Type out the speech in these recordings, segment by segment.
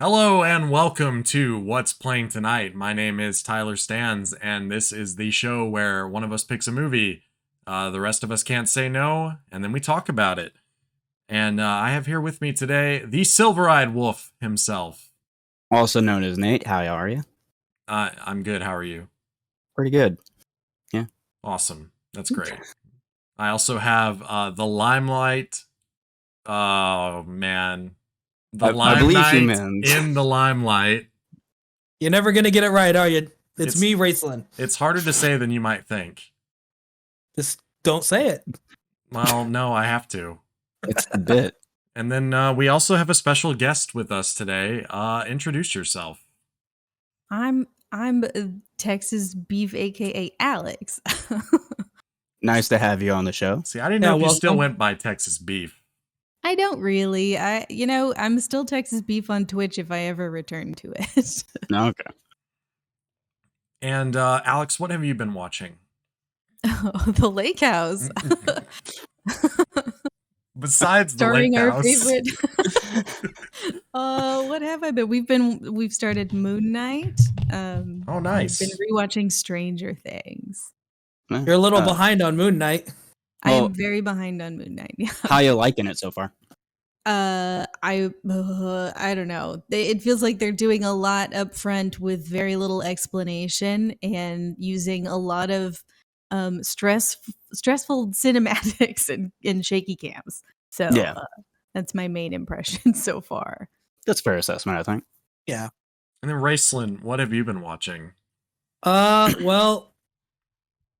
Hello and welcome to What's Playing Tonight. My name is Tyler Stans, and this is the show where one of us picks a movie, the rest of us can't say no, and then we talk about it. And I have here with me today the Silver-Eyed Wolf himself. Also known as Nate. How are you? I'm good. How are you? Pretty good. Yeah. Awesome. That's great. I also have the Limelight. Oh, man. The Limelight in the Limelight. You're never going to get it right, are you? It's me, Raceland. It's harder to say than you might think. Just don't say it. Well, no, I have to. It's a bit. And then we also have a special guest with us today. Introduce yourself. I'm Texas Beef, aka Alex. Nice to have you on the show. See, I didn't know if you still went by Texas Beef. I don't really. I'm still Texas Beef on Twitch if I ever return to it. Okay. And Alex, what have you been watching? Oh, the Lake House. Besides the Lake House. Favorite. What have I been? We've started Moon Knight. Oh, nice. I've been rewatching Stranger Things. You're a little behind on Moon Knight. I am very behind on Moon Knight. Yeah. How you liking it so far? I don't know. It feels like they're doing a lot up front with very little explanation and using a lot of stressful cinematics and shaky cams. So yeah. That's my main impression so far. That's a fair assessment, I think. Yeah. And then Raceland, what have you been watching? Well,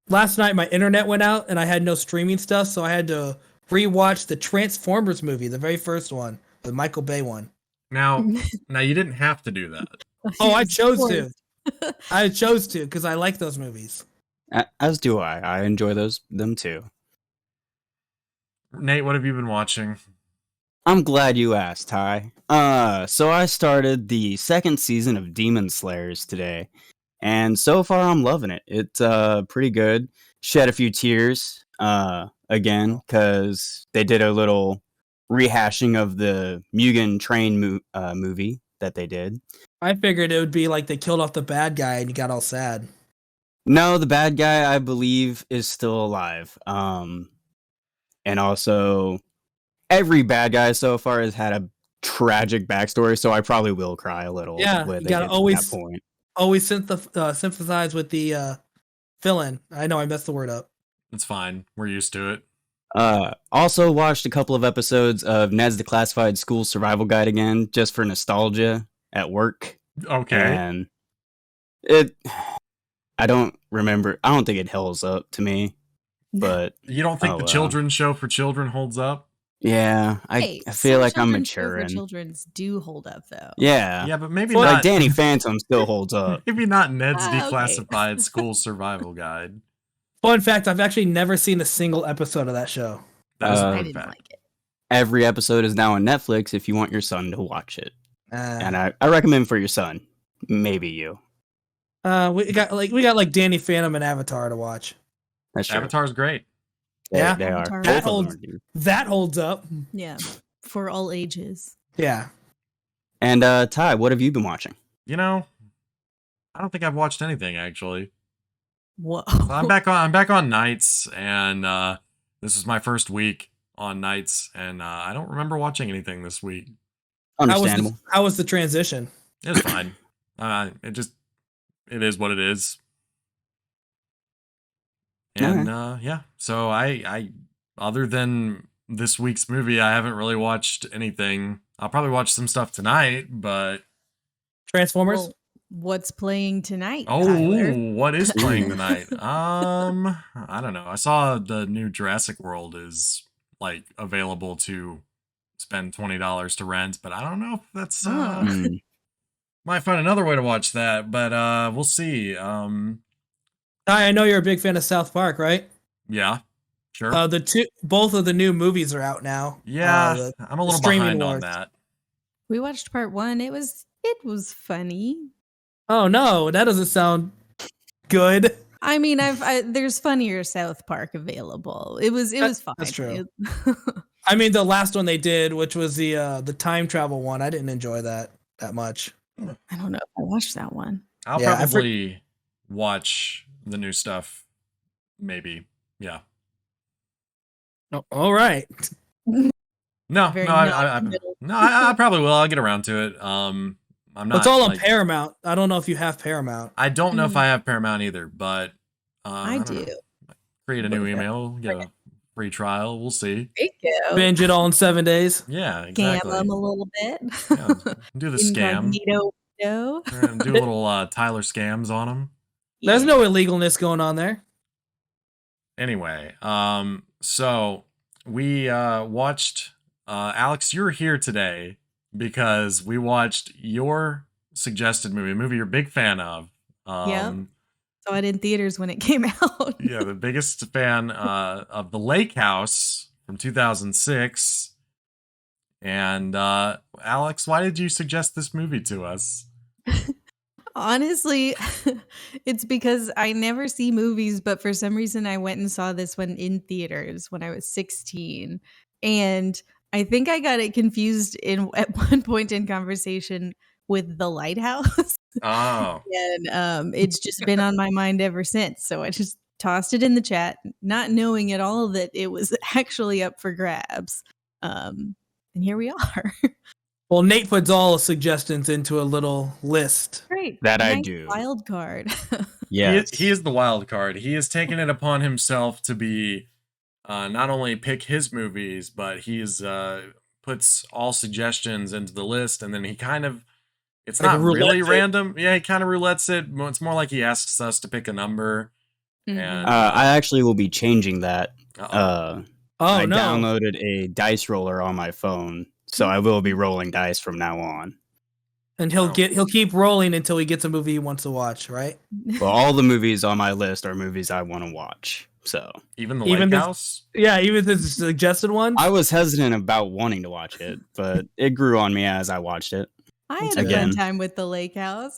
last night my internet went out and I had no streaming stuff, so I had to rewatch the Transformers movie, the very first one, the Michael Bay one. Now you didn't have to do that. Oh, I chose to. I chose to because I like those movies. As do I. I enjoy them too. Nate, what have you been watching? I'm glad you asked, Ty. So I started the second season of Demon Slayers today, and so far I'm loving it. It's pretty good. Shed a few tears again because they did a little rehashing of the Mugen Train movie that they did. I figured it would be like they killed off the bad guy and you got all sad. No, the bad guy, I believe, is still alive. And also, every bad guy so far has had a tragic backstory, so I probably will cry a little. Yeah, you gotta always sympathize with the villain. I know I messed the word up. It's fine. We're used to it. Also watched a couple of episodes of Ned's Declassified School Survival Guide again, just for nostalgia at work. Okay. And I don't think it holds up to me, but... You don't think the children's show for children holds up? Yeah, I feel like I'm maturing. Children's do hold up, though. Yeah. Yeah, but maybe not... Like Danny Phantom still holds up. Maybe not Ned's Declassified School Survival Guide. Fun fact, I've actually never seen a single episode of that show. I didn't like it. Every episode is now on Netflix if you want your son to watch it. And I recommend for your son. Maybe you. We got Danny Phantom and Avatar to watch. That's true. Avatar's great. Yeah, they are. That holds up. Yeah, for all ages. Yeah. And Ty, what have you been watching? You know, I don't think I've watched anything actually. Whoa. I'm back on Nights, and this is my first week on Nights, and I don't remember watching anything this week. Understandable. How was the transition? It's fine. It is what it is. And yeah, so I other than this week's movie, I haven't really watched anything. I'll probably watch some stuff tonight, but Transformers. Well, what's playing tonight? Oh, Tyler? What is playing tonight? I don't know. I saw the new Jurassic World is like available to spend $20 to rent, but I don't know if that's might find another way to watch that, but we'll see. I know you're a big fan of South Park, right? Yeah, sure. Both of the new movies are out now. Yeah, I'm a little behind on that. We watched part 1. It was funny. Oh no, that doesn't sound good. I mean, there's funnier South Park available. It was fine. That's true. I mean, the last one they did, which was the time travel one, I didn't enjoy that. that much. I don't know if I watched that one. I'll Yeah, probably watch the new stuff. Maybe. Yeah. Oh, all right. No, Very no, non-committal. I probably will. I'll get around to it. I'm not. It's all on like, Paramount. I don't know if you have Paramount. I don't know if I have Paramount either, but I don't do. know. Create a new Okay. email, get a free trial. We'll see. There you go. Binge it all in 7 days. Yeah, Scam exactly. them a little bit. Yeah, do the scam. Incognito window. And do a little Tyler scams on them. There's no illegalness going on there. Anyway, so we watched Alex, you're here today because we watched your suggested movie, a movie you're a big fan of. Yep. Saw it in theaters when it came out. Yeah, the biggest fan of The Lake House from 2006. And Alex, why did you suggest this movie to us? Honestly, it's because I never see movies, but for some reason I went and saw this one in theaters when I was 16. And I think I got it confused at one point in conversation with The Lighthouse. Oh. And it's just been on my mind ever since. So I just tossed it in the chat, not knowing at all that it was actually up for grabs. And here we are. Well, Nate puts all suggestions into a little list. Great. That I Nice do. Wild card. Yes. He is the wild card. He has taken it upon himself to be not only pick his movies, but he's puts all suggestions into the list, and then he kind of, it's Like not really roulettes it. random. Yeah, he kind of roulettes it. It's more like he asks us to pick a number. Mhm. And I actually will be changing that. uh-oh. I No. downloaded a dice roller on my phone, so I will be rolling dice from now on. And Oh. he'll keep rolling until he gets a movie he wants to watch, right? Well, all the movies on my list are movies I want to watch. So Even the Even Lake this- House. Yeah, even the suggested ones. I was hesitant about wanting to watch it, but it grew on me as I watched it. I had Again. a fun time with the Lake House.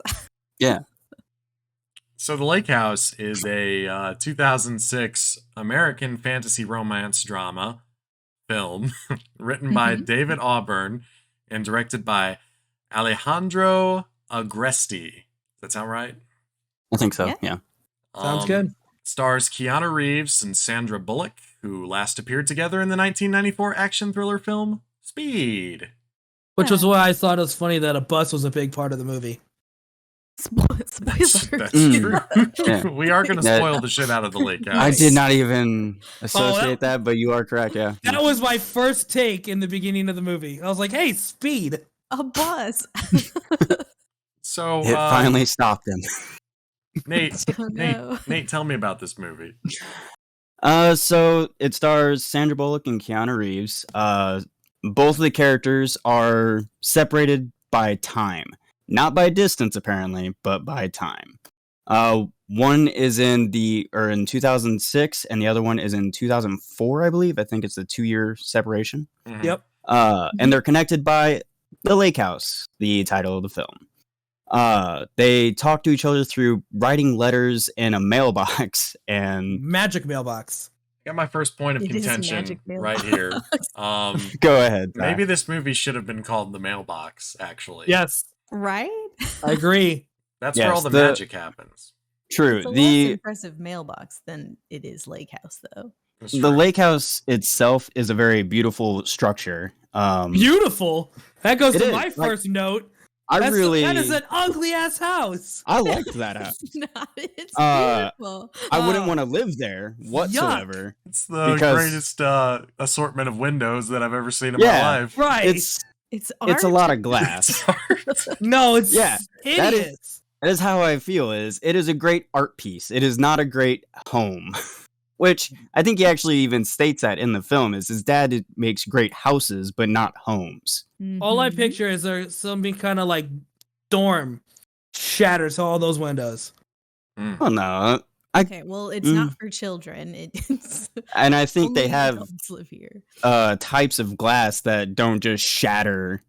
So The Lake House is a 2006 American fantasy romance drama film written by Mhm. David Auburn and directed by Alejandro Agresti. Does that sound right? I think so. Yeah. Yeah. Sounds good. Stars Keanu Reeves and Sandra Bullock, who last appeared together in the 1994 action thriller film Speed. Which Yeah. was why I thought it was funny that a bus was a big part of the movie. That's Spoiler. true. Yeah. We are going to That- spoil the shit out of The Lake House. I did not even Oh, associate that, but you are correct. Yeah. That was my first take in the beginning of the movie. I was like, "Hey, Speed!" A bus. So, It finally stopped him. Nate, Oh, no. Nate, tell me about this movie. So it stars Sandra Bullock and Keanu Reeves. Both of the characters are separated by time, not by distance apparently, but by time. One is in 2006, and the other one is in 2004, I believe. I think it's a 2-year separation. Mhm. Yep. And they're connected by the Lake House, the title of the film. They talk to each other through writing letters in a mailbox, and Magic mailbox. Got my first point of It is contention magic right mailbox. here. go ahead. Ty. Maybe this movie should have been called The Mailbox, actually. Yes, Right? I agree. That's where Yes, all the the- magic happens. True. It's a less The impressive mailbox than it is Lake House, though. That's the true. Lake House itself is a very beautiful structure. Beautiful. That goes It to is, my like, first note. that is an ugly ass house. I liked that house. It's not. It's Uh, beautiful. I wouldn't Oh. want to live there whatsoever. It's the because- greatest assortment of windows that I've ever seen in Yeah. my life. Right. It's It's a art. lot of glass. no, it's Yeah, that is- hideous. That is how I feel. It is a great art piece. It is not a great home. Which I think he actually even states that in the film. Is his dad makes great houses, but not homes. All I Mhm. picture is there something kind of like storm shatters all those windows. Mm. Oh no, Okay, well, it's not for children. It's and I think they only have adults live here. types of glass that don't just shatter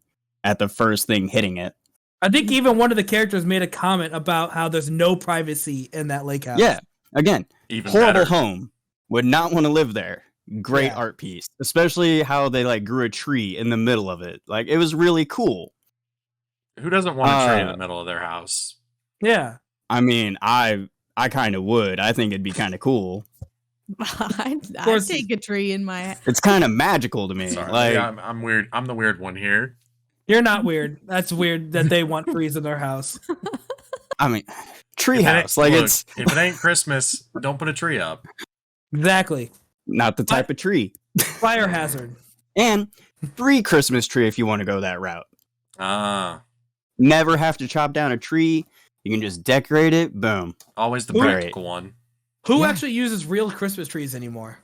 at the first thing hitting it. I think even one of the characters made a comment about how there's no privacy in that lake house. Yeah, again, Even horrible better. home. Would not want to live there. Great Yeah. art piece, especially how they like grew a tree in the middle of it. Like it was really cool. Who doesn't want a tree in the middle of their house? Yeah. I mean, I kind of would. I think it'd be kind of cool. I'd course. take a tree in my. It's kind of magical to me. Sorry, like, yeah, I'm weird. I'm the weird one here. You're not weird. That's weird that they want trees in their house. I mean, If it treehouse. ain't- Like, look, it's if it ain't Christmas, don't put a tree up. Exactly. not the type of tree. Fire hazard. And free Christmas tree if you want to go that route. Ah, Never have to chop down a tree. You can just decorate it. Boom. always the Who- practical one. Who Yeah. actually uses real Christmas trees anymore?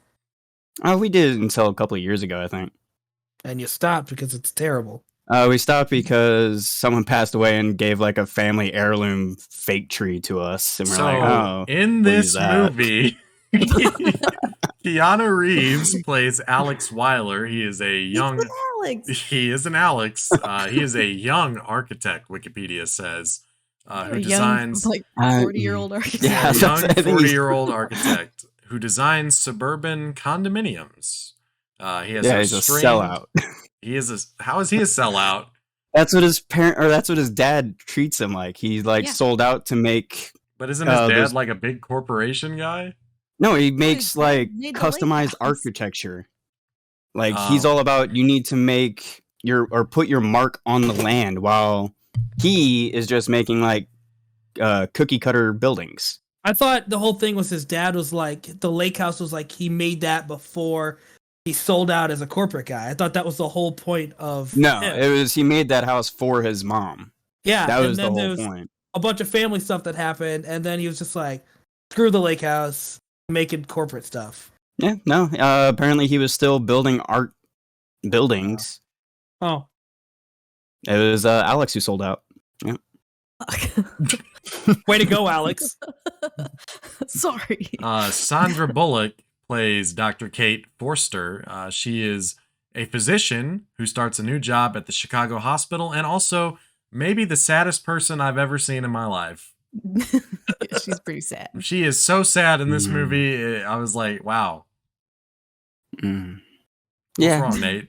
We did until a couple of years ago, I think. And you stopped because it's terrible. We stopped because someone passed away and gave like a family heirloom fake tree to us, and we're So like, "Oh, in we'll this use that." movie, Keanu Reeves plays Alex Weiler. He is a young. It's Alex. He is an Alex. He is a young architect. Wikipedia says, who A young, designs like Uh, 40-year-old architect. yeah. a that's- young I think he's- 40-year-old architect who designs suburban condominiums. He has Yeah, he's a strange- sellout. He is a. How is he a sellout? That's what his parent, or that's what his dad treats him like. He's like Yeah. sold out to make. But isn't his dad there's- like a big corporation guy? No, he makes his like dad made the customized lighthouse. architecture. Like he's Oh. all about you need to make your or put your mark on the land, while he is just making like cookie cutter buildings. I thought the whole thing was his dad was like, the lake house was like, he made that before he sold out as a corporate guy. I thought that was the whole point of No, him. it was he made that house for his mom. Yeah. That and was the then whole there's point. a bunch of family stuff that happened. And then he was just like, screw the lake house, making corporate stuff. Yeah, no. Apparently he was still building art buildings. Oh. It was Alex who sold out. Way to go, Alex. Sorry. Sandra Bullock plays Dr. Kate Forster. She is a physician who starts a new job at the Chicago hospital and also maybe the saddest person I've ever seen in my life. She's pretty sad. She is so sad in this Mm. movie. I was like, wow. Mm. What's Yeah, wrong, Nate?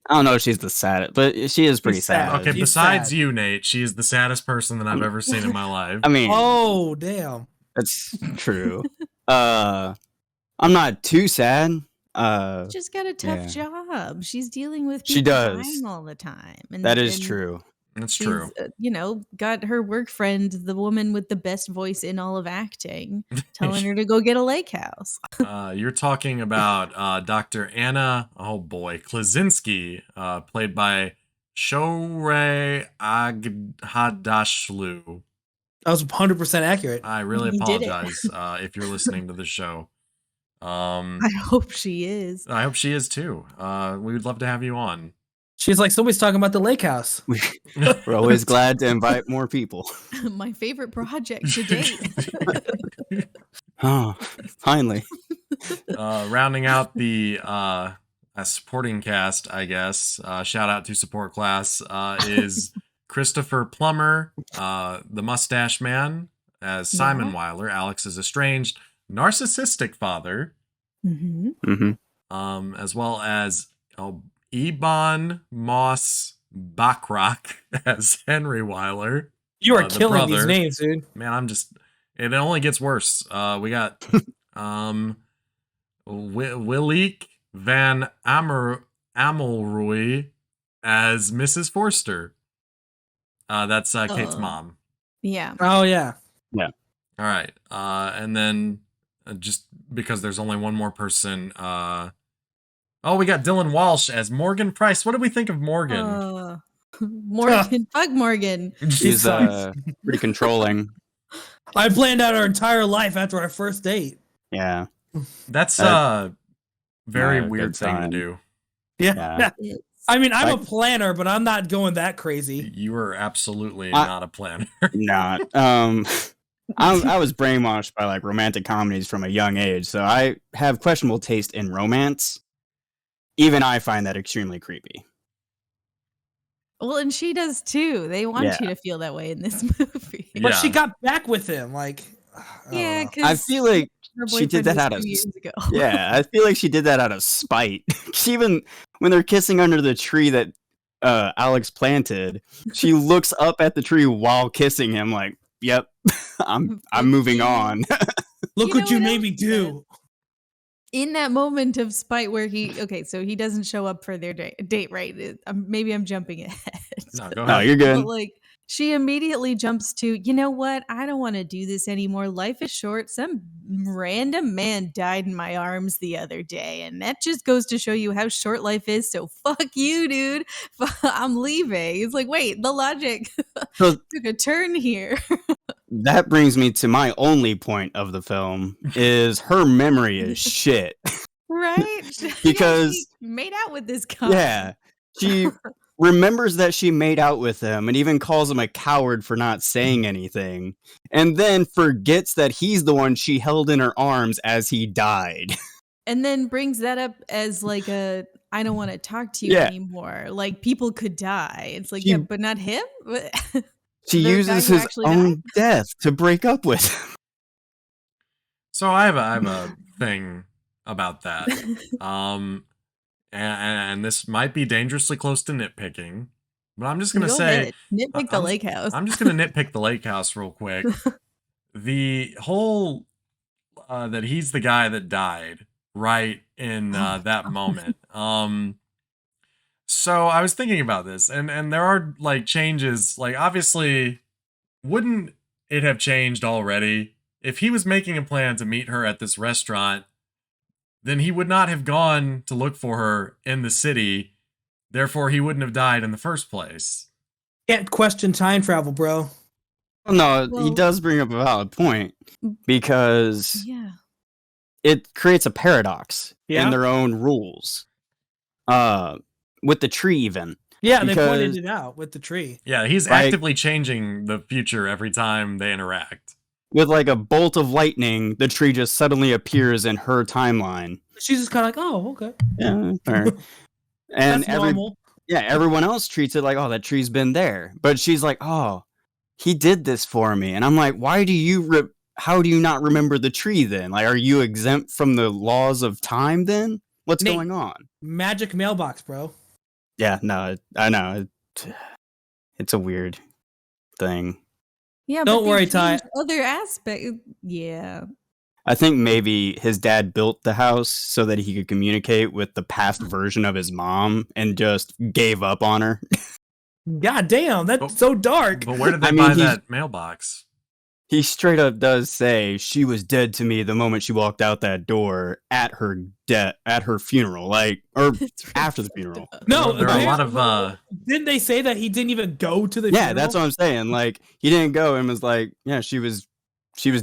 I don't know if she's the saddest, but she is pretty She's sad. sad. Okay, She's besides sad. you, Nate, she is the saddest person that I've ever seen in my life. I mean, Oh, damn. that's true. I'm not too sad. Just got a tough Yeah. job. She's dealing with She people does. dying all the time. And, That is and true. That's she's, true. Got her work friend, the woman with the best voice in all of acting, telling her to go get a lake house. You're talking about Dr. Anna, oh boy, Klaczynski, played by Shorey Aghdashlu. That was 100% accurate. I really You did it. apologize if you're listening to the show. I hope she is. I hope she is too. We would love to have you on. She's like, somebody's talking about the lake house. We're always glad to invite more people. My favorite project to date. Oh, finally. Rounding out the supporting cast, I guess. Shout out to support class is Christopher Plummer, the mustache man, as Simon Yeah. Weiler, Alex's estranged narcissistic father, hmm Hmm. as well as Eban Moss Bachrach as Henry Weiler. You are The killing these brother. names, dude. Man, it only gets worse. We got Williek van Amelroy as Mrs. Forster. That's Kate's Oh. mom. Yeah. Yeah. Oh, yeah. All right. And then just because there's only one more person. We got Dylan Walsh as Morgan Price. What did we think of Morgan? Morgan. Fuck Morgan. She's pretty controlling. I planned out our entire life after our first date. Yeah. That's very not a weird good thing to sign. do. Yeah. Yeah. I mean, I'm a Like- planner, but I'm not going that crazy. You are absolutely I- not a planner. Not. I was brainwashed by like romantic comedies from a young age, so I have questionable taste in romance. Even I find that extremely creepy. Well, and she does too. They want Yeah. you to feel that way in this movie. But Yeah. she got back with him. Like, I don't Yeah, know. because I feel like she did that out of years ago. yeah, I feel like she did that out of spite. She even when they're kissing under the tree that Alex planted, she looks up at the tree while kissing him, like, "Yep, I'm moving on." Look You what know you what made me else do. in that moment of spite where so he doesn't show up for their date, right? Maybe I'm jumping ahead. No, go No, ahead. you're good. But like she immediately jumps to, you know what? I don't want to do this anymore. Life is short. Some random man died in my arms the other day, and that just goes to show you how short life is. So fuck you, dude. I'm leaving. It's like, wait, the logic So took a turn here. that brings me to my only point of the film is her memory is shit. Right? Because she made out with this guy. yeah, she remembers that she made out with him and even calls him a coward for not saying anything, and then forgets that he's the one she held in her arms as he died. And then brings that up as like I don't want to talk to you Yeah. anymore. Like people could die. It's like, She- yeah, but not him. She The guy uses who his actually own death to break up with him. So I have a thing about that. And this might be dangerously close to nitpicking, but I'm just gonna Go say ahead. Nitpick the lake house. I'm just gonna nitpick the lake house real quick. The whole that he's the guy that died right in that moment. So I was thinking about this, and there are like changes. Like obviously, wouldn't it have changed already if he was making a plan to meet her at this restaurant? Then he would not have gone to look for her in the city. Therefore, he wouldn't have died in the first place. Can't question time travel, bro. No, he Well- does bring up a valid point because Yeah. it creates a paradox Yeah. in their own rules. With the tree, even. Yeah, they Because- pointed it out with the tree. Yeah, he's Like- actively changing the future every time they interact. With like a bolt of lightning, the tree just suddenly appears in her timeline. She's just kind of like, oh, okay. Yeah, fair. And That's normal. everyone else treats it like, oh, that tree's been there. But she's like, oh, he did this for me. And I'm like, why do you how do you not remember the tree then? Like, are you exempt from the laws of time then? What's Nate. going on? Magic mailbox, bro. Yeah, no, I know. It's a weird thing. Yeah, Don't but they worry, Ty. changed other aspect. Yeah. I think maybe his dad built the house so that he could communicate with the past version of his mom and just gave up on her. God damn, that's Oh, so dark. But where did they I mean, buy he's- that mailbox? He straight up does say she was dead to me the moment she walked out that door at her funeral, like, or after the funeral. No, There are a they- lot of Didn't they say that he didn't even go to the Yeah, funeral? that's what I'm saying. Like, he didn't go and was like, yeah, she was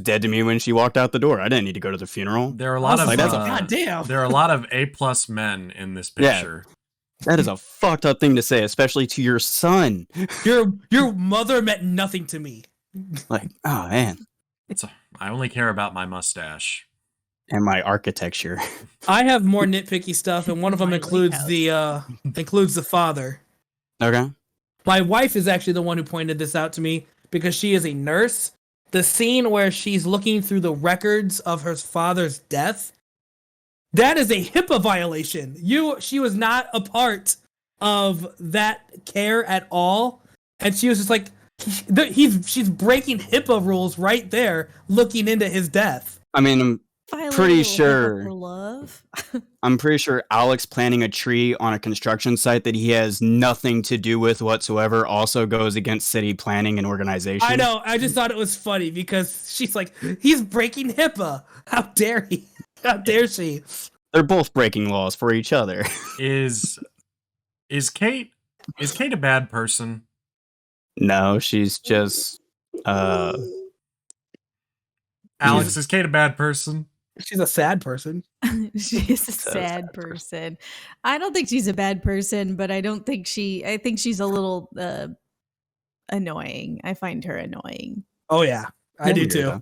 dead to me when she walked out the door. I didn't need to go to the funeral. there are a I lot was of like, that's God damn. there are a lot of A+ men in this Yeah. picture. That is a fucked up thing to say, especially to your son. Your mother meant nothing to me. Like, oh man, So I only care about my mustache. and my architecture. I have more nitpicky stuff, and one of them My includes lake includes the father. Okay. My wife is actually the one who pointed this out to me because she is a nurse. The scene where she's looking through the records of her father's death, that is a HIPAA violation. She was not a part of that care at all, and she was just like, she's breaking HIPAA rules right there, looking into his death. I mean, Violate Pretty a little sure- for love. I'm pretty sure Alex planting a tree on a construction site that he has nothing to do with whatsoever also goes against city planning and organization. I know. I just thought it was funny because she's like, he's breaking HIPAA. How dare he? How dare she? They're both breaking laws for each other. Is Kate a bad person? No, she's just Alex, is Kate a bad person? She's a sad person. She's a sad person. I don't think she's a bad person, but I think she's a little annoying. I find her annoying. Oh yeah, I do too. weirdo.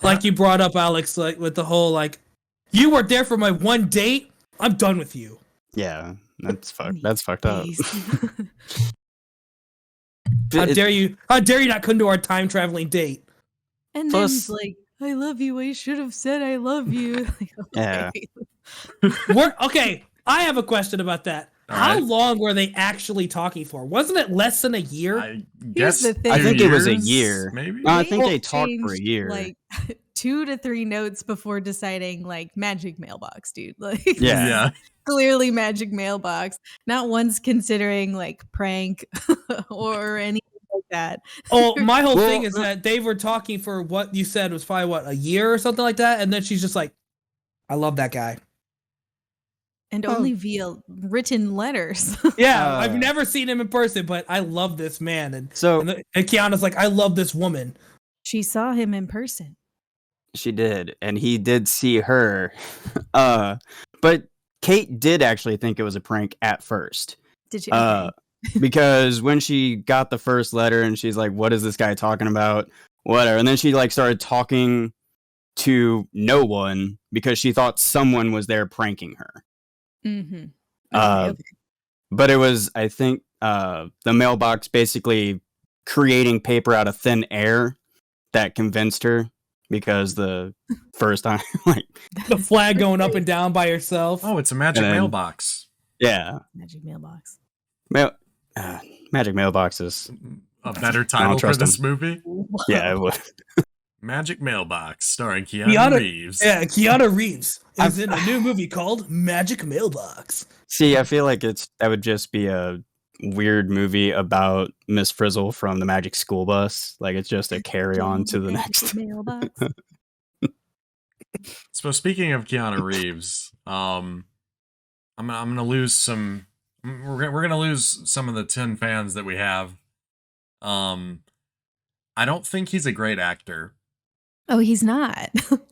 Like you brought up, Alex, like with the whole like, you weren't there for my one date. I'm done with you. Yeah, that's fucked up. Please. How It- dare you? How dare you not come to our time traveling date? And Plus- then it's like, I love you. I should have said I love you. Like, Yeah. okay. Okay, I have a question about that. How right. long were they actually talking for? Wasn't it less than a year? I guess the thing. I think it was a 2 years, year. maybe. No, I think they talked for a exchanged, year. like 2 to 3 notes before deciding like magic mailbox, dude. Like Yeah. Yeah. clearly magic mailbox. Not once considering like prank or anything like that. Oh, my whole Well, thing is that they were talking for what you said was probably a year or something like that, and then she's just like, "I love that guy." And only via written letters. Yeah, I've never seen him in person, but I love this man. And So and Keanu's like, "I love this woman." She saw him in person. she did, and he did see her. But Kate did actually think it was a prank at first. Did you? Okay. Because when she got the first letter and she's like, what is this guy talking about? Whatever. And then she like started talking to no one because she thought someone was there pranking her. Mm-hmm. Uh, But it was, I think, the mailbox basically creating paper out of thin air that convinced her, because the first time, like, The flag going up and down by herself. Oh, it's a magic And then- mailbox. yeah, Magic mailbox. magic mailboxes. A better title for trust this him. movie? Yeah, it would. Magic Mailbox, starring Keanu Keanu- Reeves. Yeah, Keanu Reeves is in a new movie called Magic Mailbox. See, I feel like that would just be a weird movie about Miss Frizzle from the Magic School Bus. Like, it's just a carry on to the next. mailbox. So speaking of Keanu Reeves, I'm gonna lose some. We're gonna lose some of the 10 fans that we have. I don't think he's a great actor. Oh, he's not.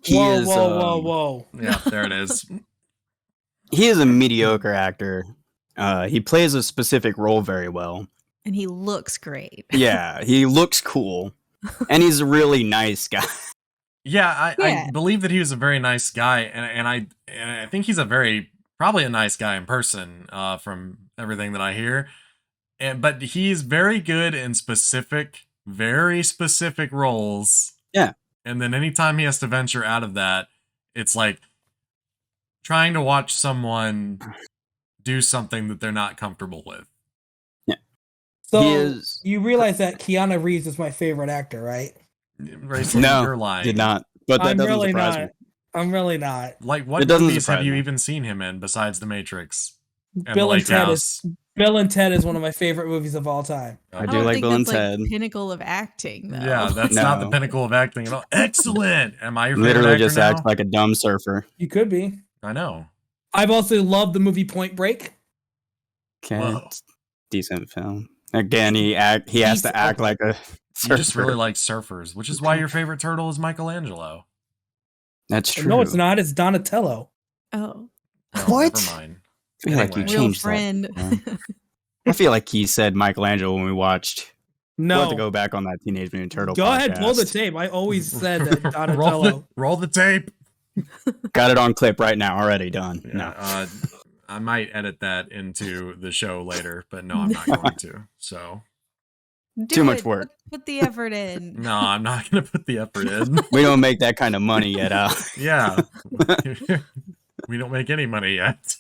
Whoa. Yeah, there it is. He is a mediocre actor. He plays a specific role very well. And he looks great. Yeah, he looks cool, and he's a really nice guy. Yeah, Yeah. I believe that he was a very nice guy, and I think he's probably a nice guy in person, from everything that I hear. But he's very good in very specific roles. Yeah. And then anytime he has to venture out of that, it's like trying to watch someone do something that they're not comfortable with. So He is- you realize that Keanu Reeves is my favorite actor, right? Rachel, No, you're lying. did not. But that I'm doesn't really surprise not. me. I'm really not. Like, what It doesn't movies have surprise you me. even seen him in besides The Matrix? And Bill The and Lake Ted House? Bill and Ted is one of my favorite movies of all time. I I do don't like think Bill and that's, Ted. like, pinnacle of acting, though. Yeah, that's not the No. pinnacle of acting at all. Excellent. Am I your favorite Literally actor just now? acts like a dumb surfer. You could be. I know. I've also loved the movie Point Break. Okay, Whoa. it's a decent film. Again, he has to act like a surfer. You just really like surfers, which is why your favorite turtle is Michelangelo. That's true. No, it's not. It's Donatello. Oh, Oh, What? Never mind. I feel like you Anyway. real changed friend. that. I feel like he said Michelangelo when we watched. We'll No. have to go back on that Teenage Mutant Turtle Go ahead, pull the podcast. tape. I always said that roll, Donatello. roll the tape. Got it on clip right now. Already done. Yeah, No. I might edit that into the show later, but no, I'm not going to. So, Do Too much it. work. Put the effort in. no, I'm not going to put the effort in. We don't make that kind of money yet, Al. Yeah. We don't make any money yet.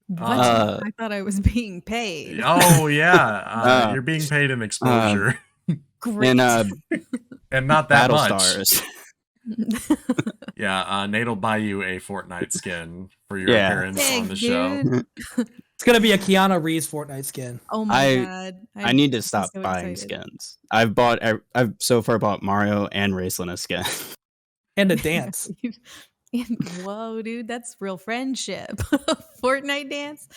What? Uh, I thought I was being paid. Oh, yeah. You're being paid in exposure. Great. In And not that Battle much. Stars. Yeah, Nate'll buy you a Fortnite skin for your Yeah. appearance on Thanks, the show. dude. It's gonna be a Keanu Reeves Fortnite skin. Oh my I- god. I need to I'm stop so buying excited. skins. I've so far bought Mario and Raceland a skin. And a dance. Whoa, dude, that's real friendship. Fortnite dance.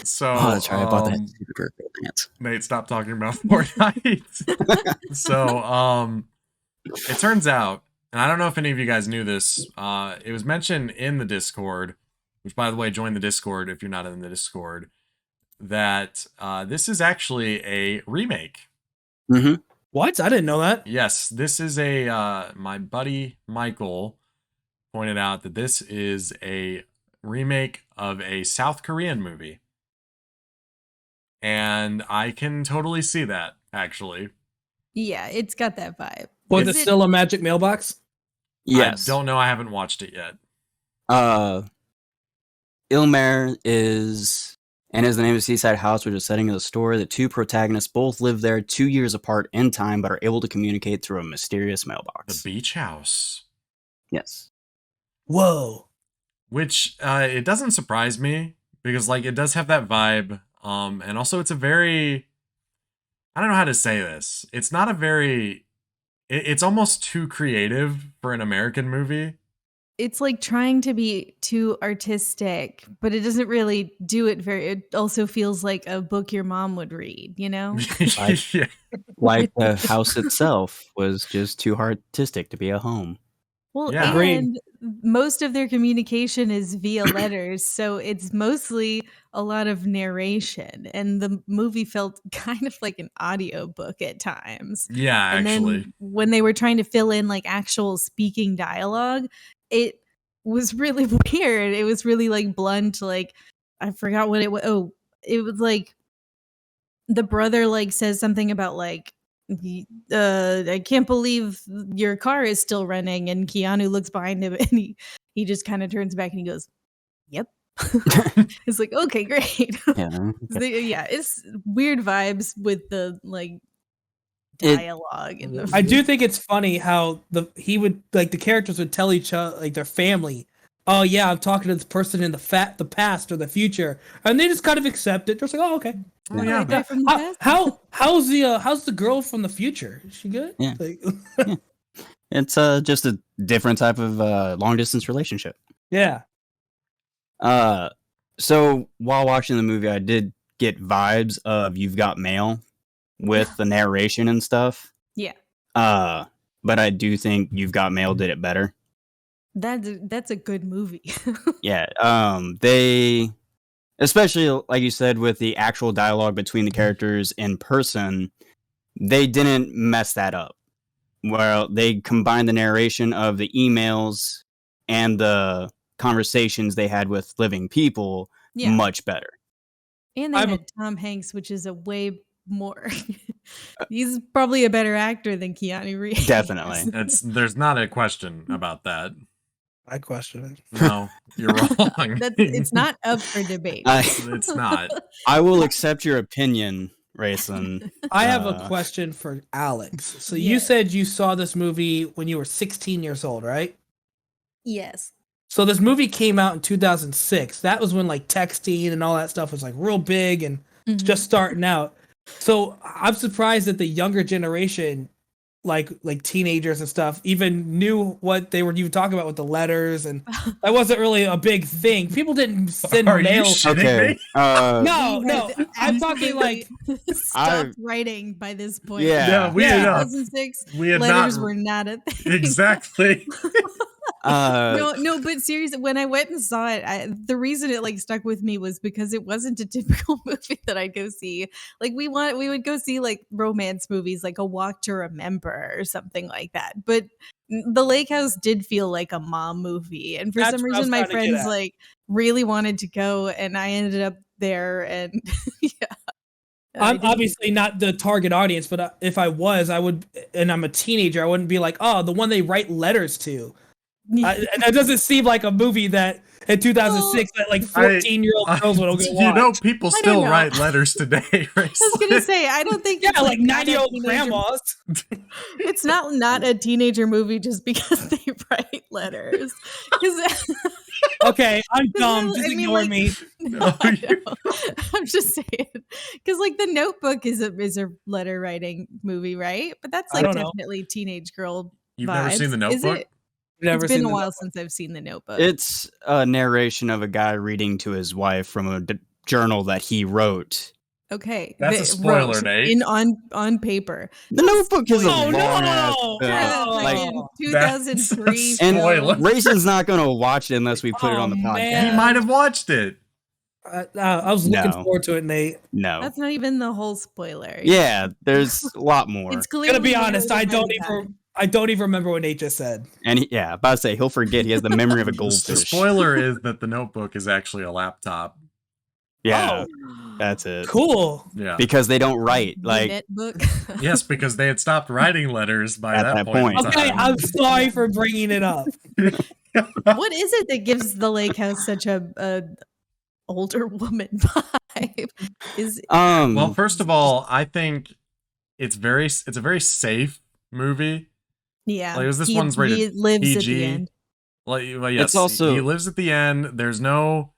So, Oh, that's right. I bought that um, stupid purple dance. Nate, stop talking about Fortnite. So, it turns out, and I don't know if any of you guys knew this, it was mentioned in the Discord, which, by the way, join the Discord if you're not in the Discord, that this is actually a remake. Mm-hmm. What? I didn't know that. Yes, this is my buddy Michael pointed out that this is a remake of a South Korean movie. And I can totally see that, actually. Yeah, it's got that vibe. Was Is it it- still a magic mailbox? Yes. I don't know. I haven't watched it yet. Ilmer is the name of Seaside House, which is setting of the story. The two protagonists both live there 2 years apart in time, but are able to communicate through a mysterious The mailbox. beach house. Yes. Whoa. Which it doesn't surprise me because like it does have that vibe. And also it's a very, I don't know how to say this. It's not a very, it's almost too creative for an American movie. It's like trying to be too artistic, but it doesn't really do it very. It also feels like a book your mom would read, you know? Yeah. Like the house itself was just too artistic to be a home. Well, Yeah. Agreed. and most of their communication is via letters, so it's mostly a lot of narration, and the movie felt kind of like an audiobook at times. Yeah, And actually. then when they were trying to fill in like actual speaking dialogue, it was really weird. It was really like blunt, like I forgot what it was. Oh, it was like the brother like says something about like I can't believe your car is still running, and Keanu looks behind him and he just kind of turns back and he goes, "Yep." It's like, okay, great. Yeah. Yeah, it's weird vibes with the like It- dialogue in the I do think it's funny how the characters would tell each other, like their family, "Oh yeah, I'm talking to this person in the past or the future," and they just kind of accept it. Just like, "Oh, okay." Oh, yeah. Guy from the past. How's the girl from the future? Is she good? Yeah. Like, It's just a different type of long distance relationship. yeah. So while watching the movie, I did get vibes of You've Got Mail with the narration and stuff. Yeah. But I do think You've Got Mail did it better. That's a good movie. Yeah. They, especially like you said, with the actual dialogue between the characters in person, they didn't mess that up. Well, they combined the narration of the emails and the conversations they had with living people Yeah. much better. And they I'm a- had Tom Hanks, which is a way more. He's probably a better actor than Keanu Reeves. Definitely. There's not a question about that. I question it. No, you're wrong. It's not up for debate. It's not. I will accept your opinion, Rayson. I have a question for Alex. So you Yes. said you saw this movie when you were 16 years old, right? Yes. So this movie came out in 2006. That was when like texting and all that stuff was like real big and just starting out. So I'm surprised that the younger generation, like teenagers and stuff, even knew what they were even talking about with the letters, and that wasn't really a big thing. People didn't send Are you mail. shitting Okay. me? No, I'm talking like stopped writing by this point. Yeah. Yeah, we Yeah. had not. 2006 We had letters not. were not a thing. Exactly. No, but seriously, when I went and saw it, the reason it like stuck with me was because it wasn't a typical movie that I'd go see. Like we would go see like romance movies, like A Walk to Remember or something like that. But The Lake House did feel like a mom movie, and for That's some what I was reason, my trying to get friends at. like really wanted to go, and I ended up there. And yeah, I I'm didn't- obviously not the target audience, but if I was, I would, and I'm a teenager, I wouldn't be like, oh, the one they write letters to. That doesn't seem like a movie that in 2006 that like 14-year-old girls would go watch. You know, people I don't still know. write letters today. I was gonna say, I don't think Yeah, it's like not a 90-year-old teenager- grandmas. It's not a teenager movie just because they write letters. 'Cause- Okay, I'm dumb. I Just mean, ignore like- me. No, I know. I'm just saying, because like The Notebook is a letter writing movie, right? But that's I like don't know. definitely teenage girl. You've never seen The vibes. Is Notebook? it? Never It's been seen a The while Notebook. since I've seen The Notebook. It's a narration of a guy reading to his wife from a journal that he wrote. Okay, That's a the- spoiler, wrote Nate. on paper. The Notebook is a Oh, long no! ass Yeah, like, Freaking Oh, 2003 that's a and spoiler. Rayson's not going to watch it unless we put it on the Oh, podcast. man. He might have watched it. I was looking No. forward to it, Nate. No. That's not even the whole spoiler. Yeah, there's a lot more. It's clearly Gonna be honest, I narrated don't by the guy. even I don't even remember what Nate just said. And about to say, he'll forget. He has the memory of a The goldfish. spoiler is that The Notebook is actually a laptop. Yeah, Oh, that's it. cool. Yeah. Because they don't write. The Like, netbook. Yes, because they had stopped writing letters by At that that point. in point. Okay, time. I'm sorry for bringing it up. What is it that gives The Lake House such a older woman vibe. Is Well, first of all, I think it's a very safe movie. yeah. Like, this he, one's rated he lives at the PG. end. Like, well, yes, It's also- he lives at the end. There's no,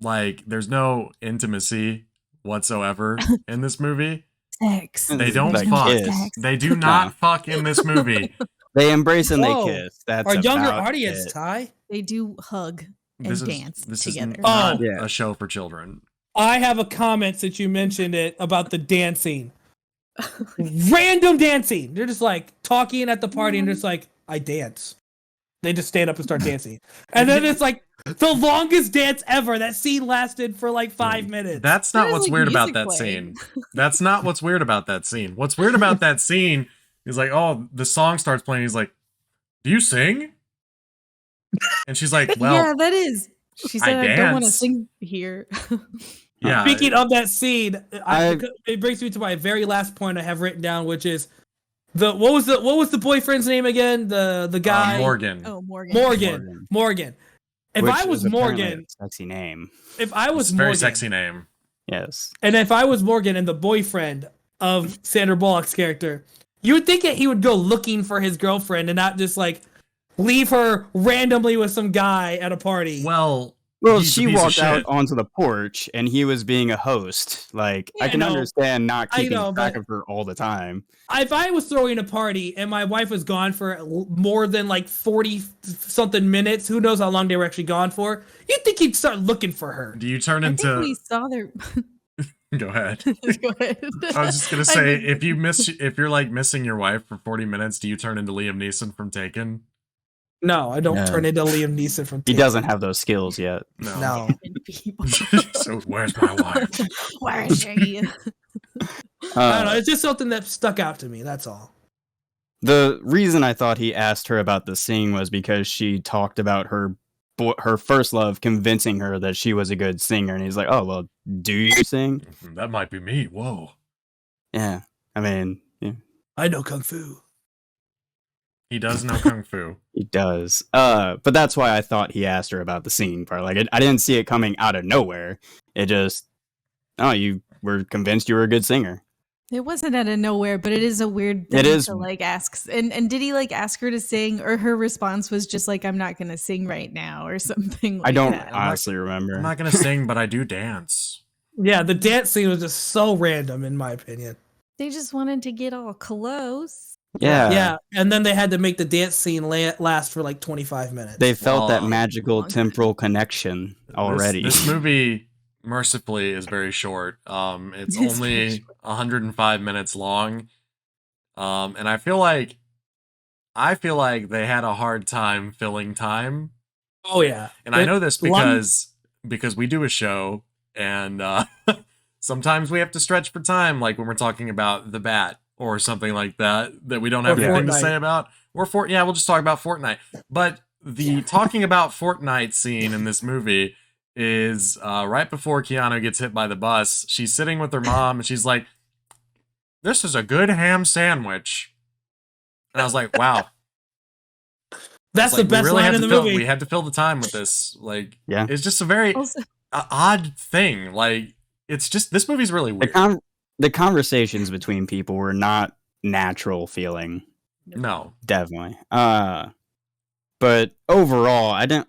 there's no intimacy whatsoever in this movie. Sex. They don't Like fuck. kiss. They do not fuck in this movie. They embrace and they Whoa. kiss. That's Our younger about audience, it. Ty. They do hug and dance This together. is not Oh. Yeah. a show for children. I have a comment since you mentioned it about the dancing. Random dancing. They're just like talking at the party and just like, I dance. They just stand up and start dancing. And then it's like the longest dance ever. That scene lasted for like 5 minutes. That's not There's, what's like, weird about music that playing. scene. That's not what's weird about that scene. What's weird about that scene is like, oh, the song starts playing. He's like, do you sing? And she's like, well, yeah, that is. She said, I don't want to dance." sing here. yeah. Speaking of that scene, I- it brings me to my very last point I have written down, which is what was the boyfriend's name again? The guy Morgan. Oh, Morgan. Morgan. If Which I was is apparently Morgan, a sexy name. if I It's was a very Morgan, sexy name. Yes. and if I was Morgan and the boyfriend of Sandra Bullock's character, you would think that he would go looking for his girlfriend and not just like leave her randomly with some guy at a party. Well, Well, he's a she piece of walked out shit. onto the porch and he was being a host. Like, Yeah, I can no. understand not I keeping know, track but- of her all the time. If I was throwing a party and my wife was gone for more than like 40 something minutes, who knows how long they were actually gone for, you'd think he'd start looking for her. Do you turn I think we into? saw their. Go ahead. Go ahead. I was just gonna I say, mean- if you're like missing your wife for 40 minutes, do you turn into Liam Neeson from Taken? No, I don't No. turn into Liam Neeson from He Taken. doesn't have those skills yet. No. People. So where's my wife? Where is she? I don't know. Uh, It's just something that stuck out to me. That's all. the reason I thought he asked her about the singing was because she talked about her first love convincing her that she was a good singer, and he's like, "Oh well, do you sing?" That might be me. Whoa. Yeah, I mean, yeah, I know kung fu. He does know kung fu. he does. But that's why I thought he asked her about the singing part. Like, I didn't see it coming out of nowhere. It just, oh, you were convinced you were a good singer. It wasn't out of nowhere, but it is a weird thing It is. to like ask. And did he like ask her to sing, or her response was just like, "I'm not gonna sing right now," or something? Like I don't that? honestly remember. I'm not gonna sing, but I do dance. Yeah, the dance scene was just so random, in my opinion. They just wanted to get all close. Yeah, Yeah, and then they had to make the dance scene last for like 25 minutes. They felt that Well, magical long. temporal connection already. This movie, mercifully, is very short. It's It's only very short. 105 minutes long. And I feel like they had a hard time filling time. Oh yeah, And I know this Lon- because we do a show, and sometimes we have to stretch for time, like when we're talking about The Bat or something like that we don't have Or anything to Fortnite. say about. Or we'll just talk about Fortnite. But the talking about Fortnite scene in this movie is right before Keanu gets hit by the bus. She's sitting with her mom, and she's like, "This is a good ham sandwich." And I was like, "Wow." that's Like, the best line in the movie. We had to fill the time with this. Like, Yeah. it's just a very Also, odd thing. Like, it's just, this movie's really weird. The conversations between people were not natural feeling. No. Definitely. But overall, I don't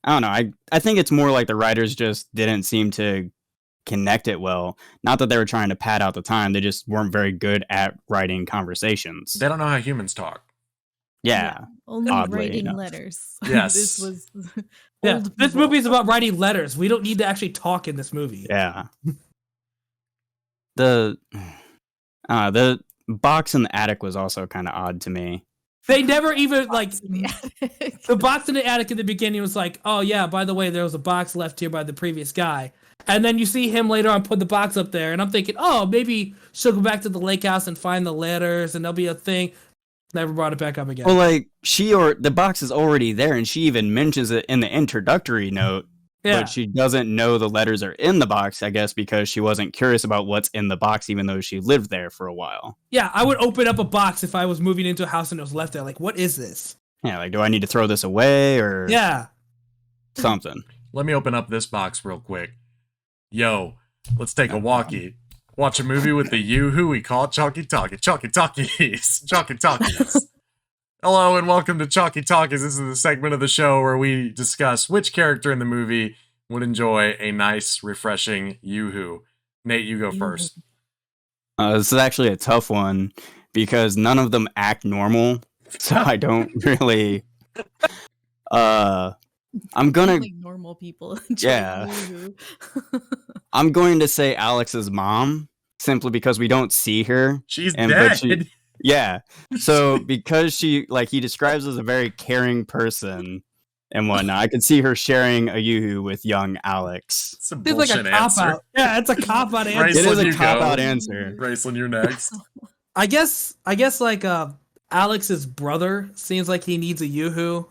know. I think it's more like the writers just didn't seem to connect it well. Not that they were trying to pad out the time, they just weren't very good at writing conversations. They don't know how humans talk. Yeah. only Oddly writing enough. letters. Yes. This was. Yeah, old this people. movie is about writing letters. We don't need to actually talk in this movie. Yeah. The box in the attic was also kind of odd to me. They never even like Yeah. the box in the attic in the beginning was like, oh yeah, by the way, there was a box left here by the previous guy. And then you see him later on put the box up there, and I'm thinking, oh, maybe she'll go back to the lake house and find the letters, and there'll be a thing. Never brought it back up again. Well, like the box is already there, and she even mentions it in the introductory note. yeah, But she doesn't know the letters are in the box, I guess, because she wasn't curious about what's in the box, even though she lived there for a while. yeah. I would open up a box if I was moving into a house and it was left there. Like, what is this? Yeah, like, do I need to throw this away or? Yeah, something. Let me open up this box real quick. Yo, let's take a walkie. Watch a movie with the Yoo-Hoo we call Chalky Talkies. Chalky Talkies. Chalky Talkies. Hello and welcome to Chalky Talkies. This is the segment of the show where we discuss which character in the movie would enjoy a nice, refreshing Yoo-Hoo. Nate, you go first. This is actually a tough one because none of them act normal, so I don't really. I'm gonna Like normal people. Yeah. I'm going to say Alex's mom simply because we don't see her. She's but dead. Yeah. So because he describes as a very caring person and whatnot, I could see her sharing a Yoo-Hoo with young Alex. It's a It's like bullshit a cop answer. out. Yeah, it's a cop out answer. Right. It is you a cop out go. answer. Raceland, you're next. I guess like Alex's brother seems like he needs a Yoo-Hoo.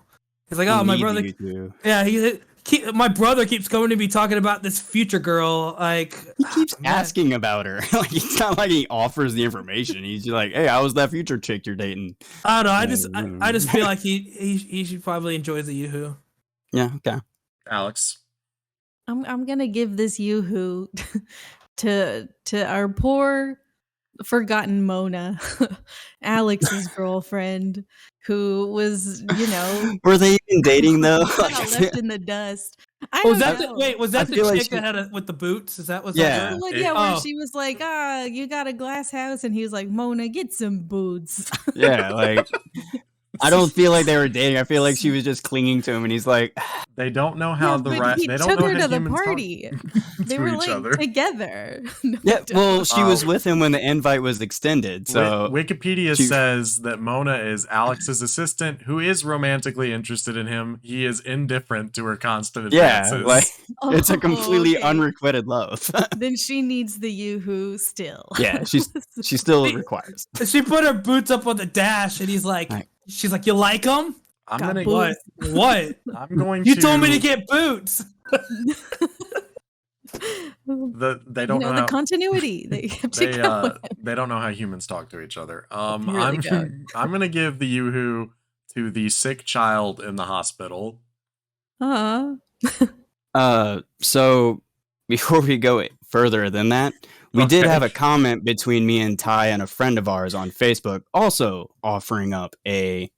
He's like, oh, my brother. Yeah, my brother keeps coming to me talking about this future girl. Like He keeps asking about her. Like it's not like he offers the information. He's just like, "Hey, how was that future chick you're dating?" I don't know. I just feel like he should probably enjoy the Yoo-Hoo. Yeah. Okay. Alex. I'm gonna give this Yoo-Hoo to our poor forgotten Mona, Alex's girlfriend, who was, Were they even dating though? got left in the dust. I Was don't that know. was that I the feel like chick that had with the boots? Is that was Yeah. that? Like, It- where Oh. she was like, you got a glass house, and he was like, Mona, get some boots. Yeah, like I don't feel like they were dating. I feel like she was just clinging to him, and he's like, They don't know how but he they don't took know her how to the humans talk party. They to were each like other. together. No, "Yeah, they well, don't. she was with him when the invite was extended." So Wikipedia she- says that Mona is Alex's assistant who is romantically interested in him. He is indifferent to her constant yeah, advances. like it's a Oh, completely okay. unrequited love. Then she needs the Yoo-Hoo still. Yeah, she still requires. She put her boots up on the dash, and he's like, Right. she's like, you like them? I'm got gonna boots. What? I'm going You to told me to get boots. they don't know the how continuity. They kept it going. they don't know how humans talk to each other. They really don't. I'm gonna give the Yoo-Hoo to the sick child in the hospital. So before we go further than that, we did Okay. have a comment between me and Ty and a friend of ours on Facebook, also offering up a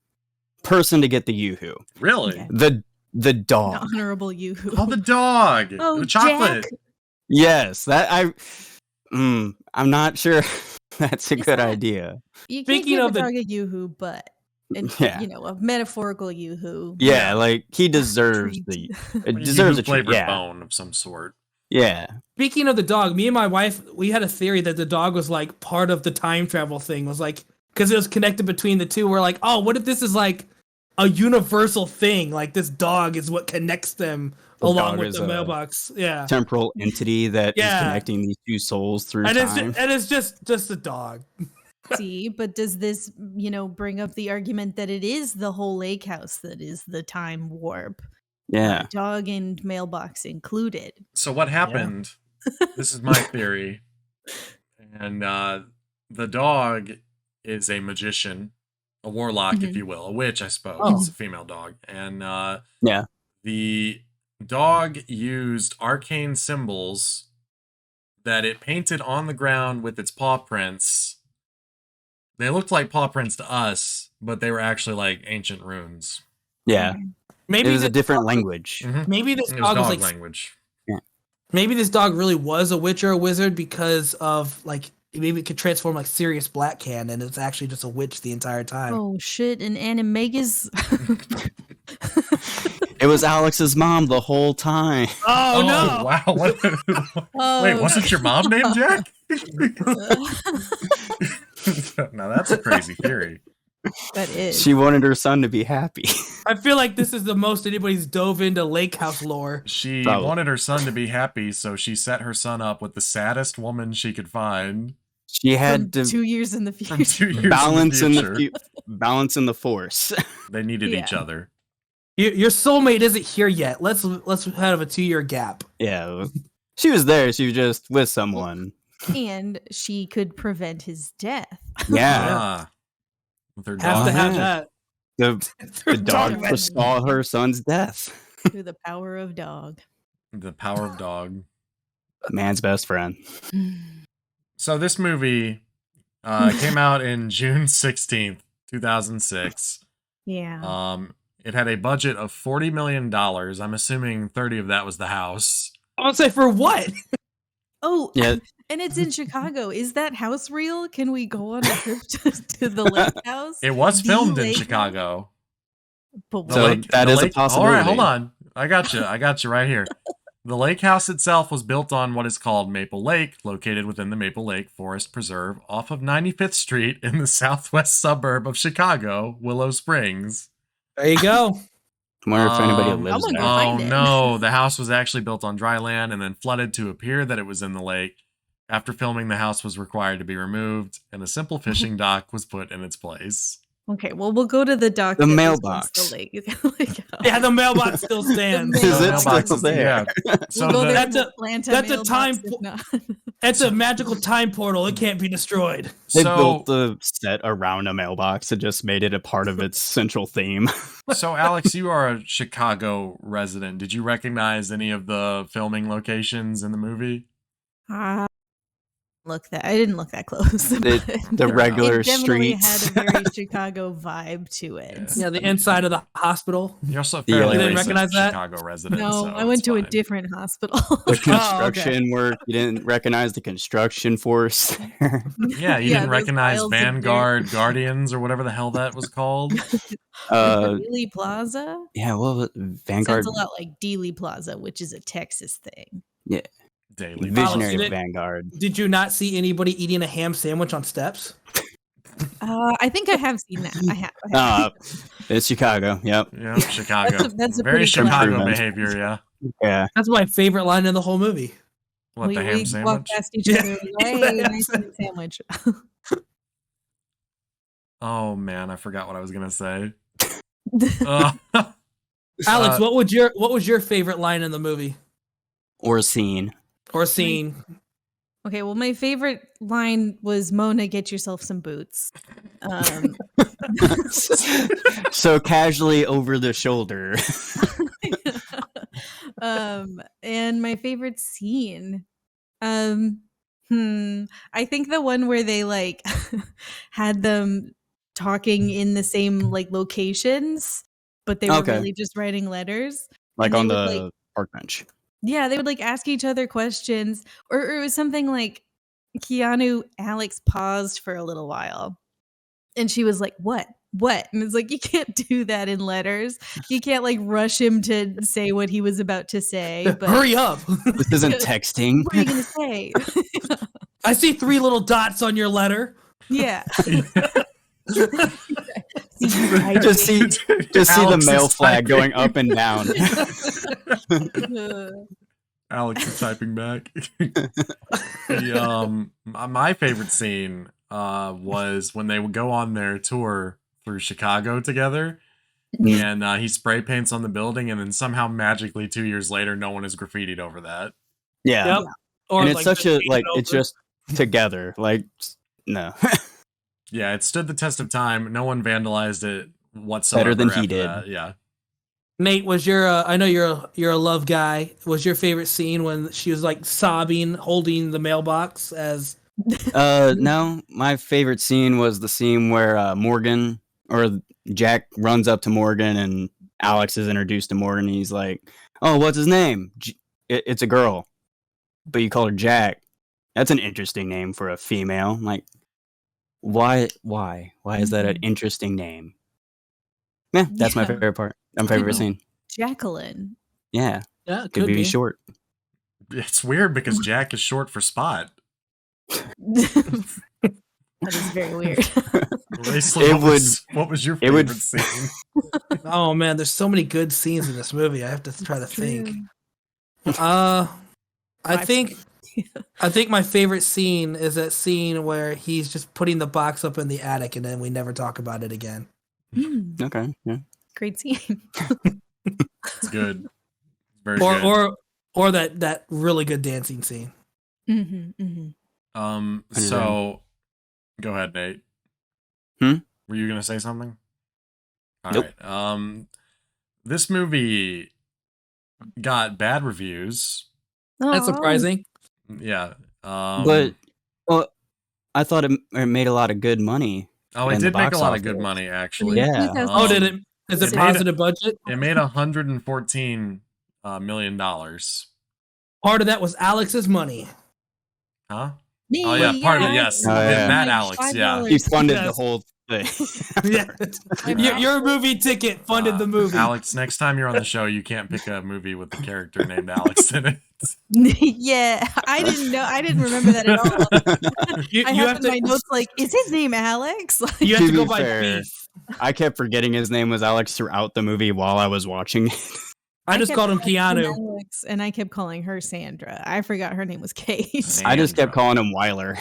person to get the Yoo-Hoo. Really? Okay. The An dog. honorable Yoo-Hoo. Oh, the dog. Oh, the chocolate. Jack. Yes, that I'm not sure that's a It's good not- idea. You can't Speaking give of a the- dog a Yoo-Hoo, but Yeah. a metaphorical Yoo-Hoo. Yeah, like he deserves Treat. it deserves a treat. flavored Yeah. bone of some sort. Yeah. Speaking of the dog, me and my wife, we had a theory that the dog was like part of the time travel thing. Was like because it was connected between the two. We're like, oh, what if this is like a universal thing? Like this dog is what connects them The along dog with is the a mailbox. Yeah, Temporal entity that is Yeah. connecting these two souls through and time. it's just a dog. See, but does this, bring up the argument that it is the whole lake house that is the time warp? Yeah. Dog and mailbox included. So what happened? This is my theory. And the dog is a magician, a warlock, if you will, a witch, I suppose. Oh. It's a female dog. And Yeah. the dog used arcane symbols that it painted on the ground with its paw prints. They looked like paw prints to us, but they were actually like ancient runes. Yeah. Maybe It was a this different dog- language. Maybe this It was dog was dog like language. maybe this dog really was a witch or a wizard because of like maybe it could transform like Sirius Black can and it's actually just a witch the entire time. Oh shit! And Animega's. It was Alex's mom the whole time. Oh, no! Wow. What? Wait, wasn't your mom named Jack? Now that's a crazy theory. That is. She wanted her son to be happy. I feel like this is the most anybody's dove into Lake House lore. She Probably. wanted her son to be happy, so she set her son up with the saddest woman she could find. She had From to 2 years in the From future. 2 years balance in in the the future. balance in the force. They needed each Yeah. other. Your soulmate isn't here yet. Let's have a 2-year gap. Yeah. She was there. She was just with someone. And she could prevent his death. Yeah. Ah. With her Have dog. to have Yeah. that. The dog foresaw her son's death. Through the power of dog. The Power of Dog. Man's best friend. So this movie came out in June 16th, 2006. Yeah. It had a budget of $40 million. I'm assuming 30 of that was the house. I would say for what? Oh, Yeah. and it's in Chicago. Is that house real? Can we go on a trip to the lake house? It was The filmed in lake Chicago. But The So what? that is a All right, hold possibility. on. I got you right here. The lake house itself was built on what is called Maple Lake, located within the Maple Lake Forest Preserve off of 95th Street in the southwest suburb of Chicago, Willow Springs. There you go. I wonder if anybody Um, lives I'm gonna there. go Oh find it. no, the house was actually built on dry land and then flooded to appear that it was in the lake. After filming, the house was required to be removed, and a simple fishing dock was put in its place. Okay, well, we'll go to the dock. The that was mailbox. once the lake house. Yeah, the mailbox still stands. The Is it mailbox still there? Yeah. So We'll go there. That's and a- we'll plant a that's a mailbox time if po- not. It's a magical time portal. It can't be destroyed. They so, built the set around a mailbox and just made it a part of its central theme. so Alex, you are a Chicago resident. Did you recognize any of the filming locations in the movie? I didn't look that close. The but regular it definitely streets. had a very Chicago vibe to it. Yeah, the inside of the hospital. You're also a Yeah. fairly You didn't recent recognize that? Chicago resident. No, so I went it's to a fine. different hospital. The construction work. You didn't recognize the construction force there. Yeah, you didn't those recognize piles of dirt. Vanguard Guardians or whatever the hell that was called. Dealey Plaza? Yeah, well, Vanguard. Sounds a lot like Dealey Plaza, which is a Texas thing. Daily. Visionary Alex, Vanguard. Did you not see anybody eating a ham sandwich on steps? I think I have seen that. I have. It's Chicago. Yep. Yeah, Chicago. That's a Very pretty Chicago classic- behavior, yeah. Yeah. That's my favorite line in the whole movie. What, the ham we walk sandwich? past each Yeah. other. Hey, nice ham sandwich. Oh man, I forgot what I was gonna say. Uh, Alex, what was your favorite line in the movie Or scene. or scene? Okay, well, my favorite line was Mona, get yourself some boots. So casually over the shoulder. And my favorite scene. I think the one where they like had them talking in the same like locations, but they were Okay. really just writing letters. Like And they on would, the like- park bench. Yeah, they would like ask each other questions, or it was something like Alex paused for a little while, and she was like, "What? What?" And it's like, you can't do that in letters. You can't like rush him to say what he was about to say. But Hurry up! This isn't texting. what are you gonna say? I see 3 little dots on your letter. Yeah. Just see the Alex mail is flag typing. going up and down. Alex is typing back. My favorite scene was when they would go on their tour through Chicago together, and he spray paints on the building, and then somehow magically 2 years later, no one is graffitied over that. Yeah. Yep. Or And it's like, such a just like paint it it's over. just together. Like no. Yeah, it stood the test of time. No one vandalized it whatsoever. Better than he after did. that. Yeah. Nate, was your I know you're a love guy. Was your favorite scene when she was like sobbing, holding the mailbox as No, my favorite scene was the scene where Morgan or Jack runs up to Morgan and Alex is introduced to Morgan. And he's like, "Oh, what's his name? It's a girl, but you call her Jack. That's an interesting name for a female. I'm like, why is that an interesting name?" Yeah, that's my Yeah. favorite part. My favorite know. Mm-hmm. scene. Jacqueline. Yeah, yeah, could be short. It's weird because Jack is short for Spot. That is very weird. Racely, It what was your it would- favorite scene? Oh man, there's so many good scenes in this movie. I have to try to think. True. I think my favorite scene is that scene where he's just putting the box up in the attic and then we never talk about it again. Okay, yeah. Great scene. It's good. Very good. Or that really good dancing scene. So go ahead, Nate. Hmm? Were you gonna say something? All Nope. right. This movie got bad reviews. That's Aw. surprising. Yeah. But well, I thought it made a lot of good money. Oh, it in the did make a box lot of good office. money, actually. Yeah. 2000 Oh, did it? Is it it made a- positive budget? It made $114 million. Part of that was Alex's money. Huh? Me, Oh yeah, part of it. Yes, Oh, yeah. that My Alex. Yeah. He funded the Yes. whole thing. Yeah. Yeah. Your movie ticket funded the movie. Alex, next time you're on the show, you can't pick a movie with a character named Alex in it. Yeah, I didn't know. I didn't remember that at all. You I have have in my to. notes like, is his name Alex? Like, You have To to go be by fair, beef. I kept forgetting his name was Alex throughout the movie while I was watching it. I just kept called him calling Keanu. Alex, and I kept calling her Sandra. I forgot her name was Kate. I just kept Sandra. calling him Weiler.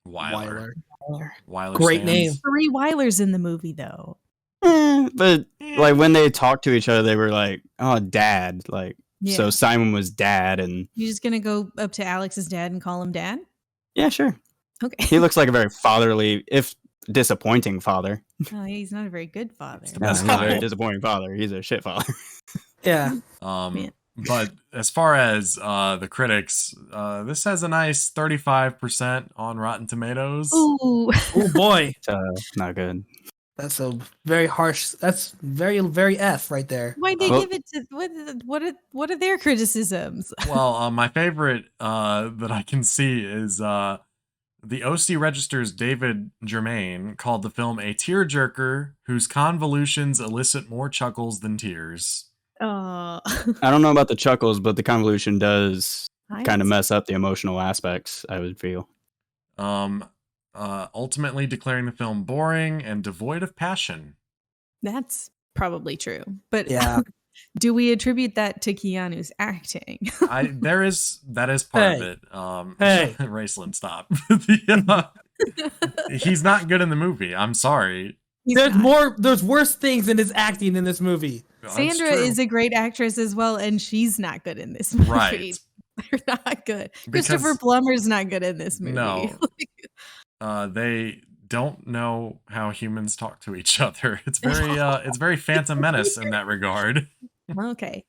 Weiler. Weiler Great stands. name. 3 Weilers in the movie, though. But like when they talked to each other, they were like, "Oh, Dad." Like, Yeah. so Simon was Dad, and You just gonna go up to Alex's dad and call him Dad? yeah, sure. Okay. He looks like a very fatherly, if disappointing father. Oh, yeah, he's not a very good father. It's the No, best he's a very kind. disappointing father. He's a shit father. Yeah. Man. But as far as the critics, this has a nice 35% on Rotten Tomatoes. Ooh. Oh boy, It's not good. that's a very harsh. That's very F right there. Why'd they Well- give it to what are their criticisms? Well, my favorite that I can see is the OC Register's David Germain called the film a tearjerker whose convolutions elicit more chuckles than tears. Oh. I don't know about the chuckles, but the convolution does I kind of would- mess up the emotional aspects, I would feel. Ultimately declaring the film boring and devoid of passion. That's probably true. But Yeah. do we attribute that to Keanu's acting? That is part of Hey. it. Hey. Raceland, stop. He's not good in the movie. I'm sorry. He's There's not. there's worse things in his acting in this movie. That's Sandra true. is a great actress as well, and she's not good in this movie. Right. They're not good. Because- Christopher Plummer's not good in this movie. No. They don't know how humans talk to each other. It's very Phantom Menace in that regard. Okay.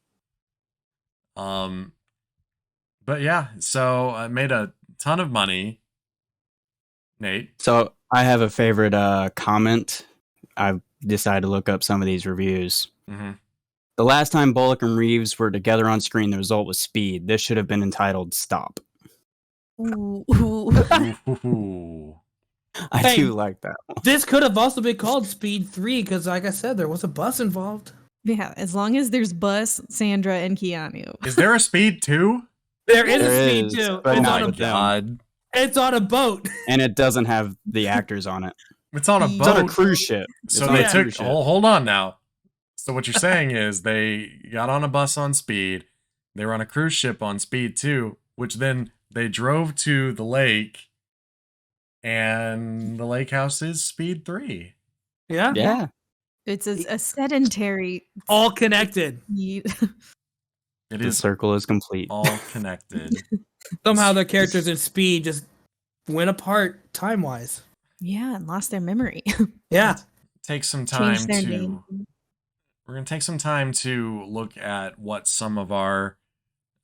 But yeah, so I made a ton of money. Nate. So I have a favorite comment. I've decided to look up some of these reviews. Mm-hmm. The last time Bullock and Reeves were together on screen, the result was Speed. This should have been entitled Stop. Ooh. Ooh. I Hey. do like that one. This could have also been called Speed 3 because, like I said, there was a bus involved. Yeah, as long as there's Bus, Sandra, and Keanu. Is there a Speed 2? There is There a Speed is, 2. but It's not on, with a, them. God. it's on a boat. And it doesn't have the actors on it. It's on a It's It's on a boat. cruise ship. It's So on they a took cruise ship. hold on now. So what you're saying is they got on a bus on Speed, they were on a cruise ship on Speed 2, which then they drove to the lake, and the lake house is Speed 3. Yeah. Yeah. It's a sedentary. All connected. It The is circle is complete. all connected. Somehow the characters in Speed just went apart time wise. Yeah, and lost their memory. Yeah. Take some time Changed their to name. we're going to take some time to look at what some of our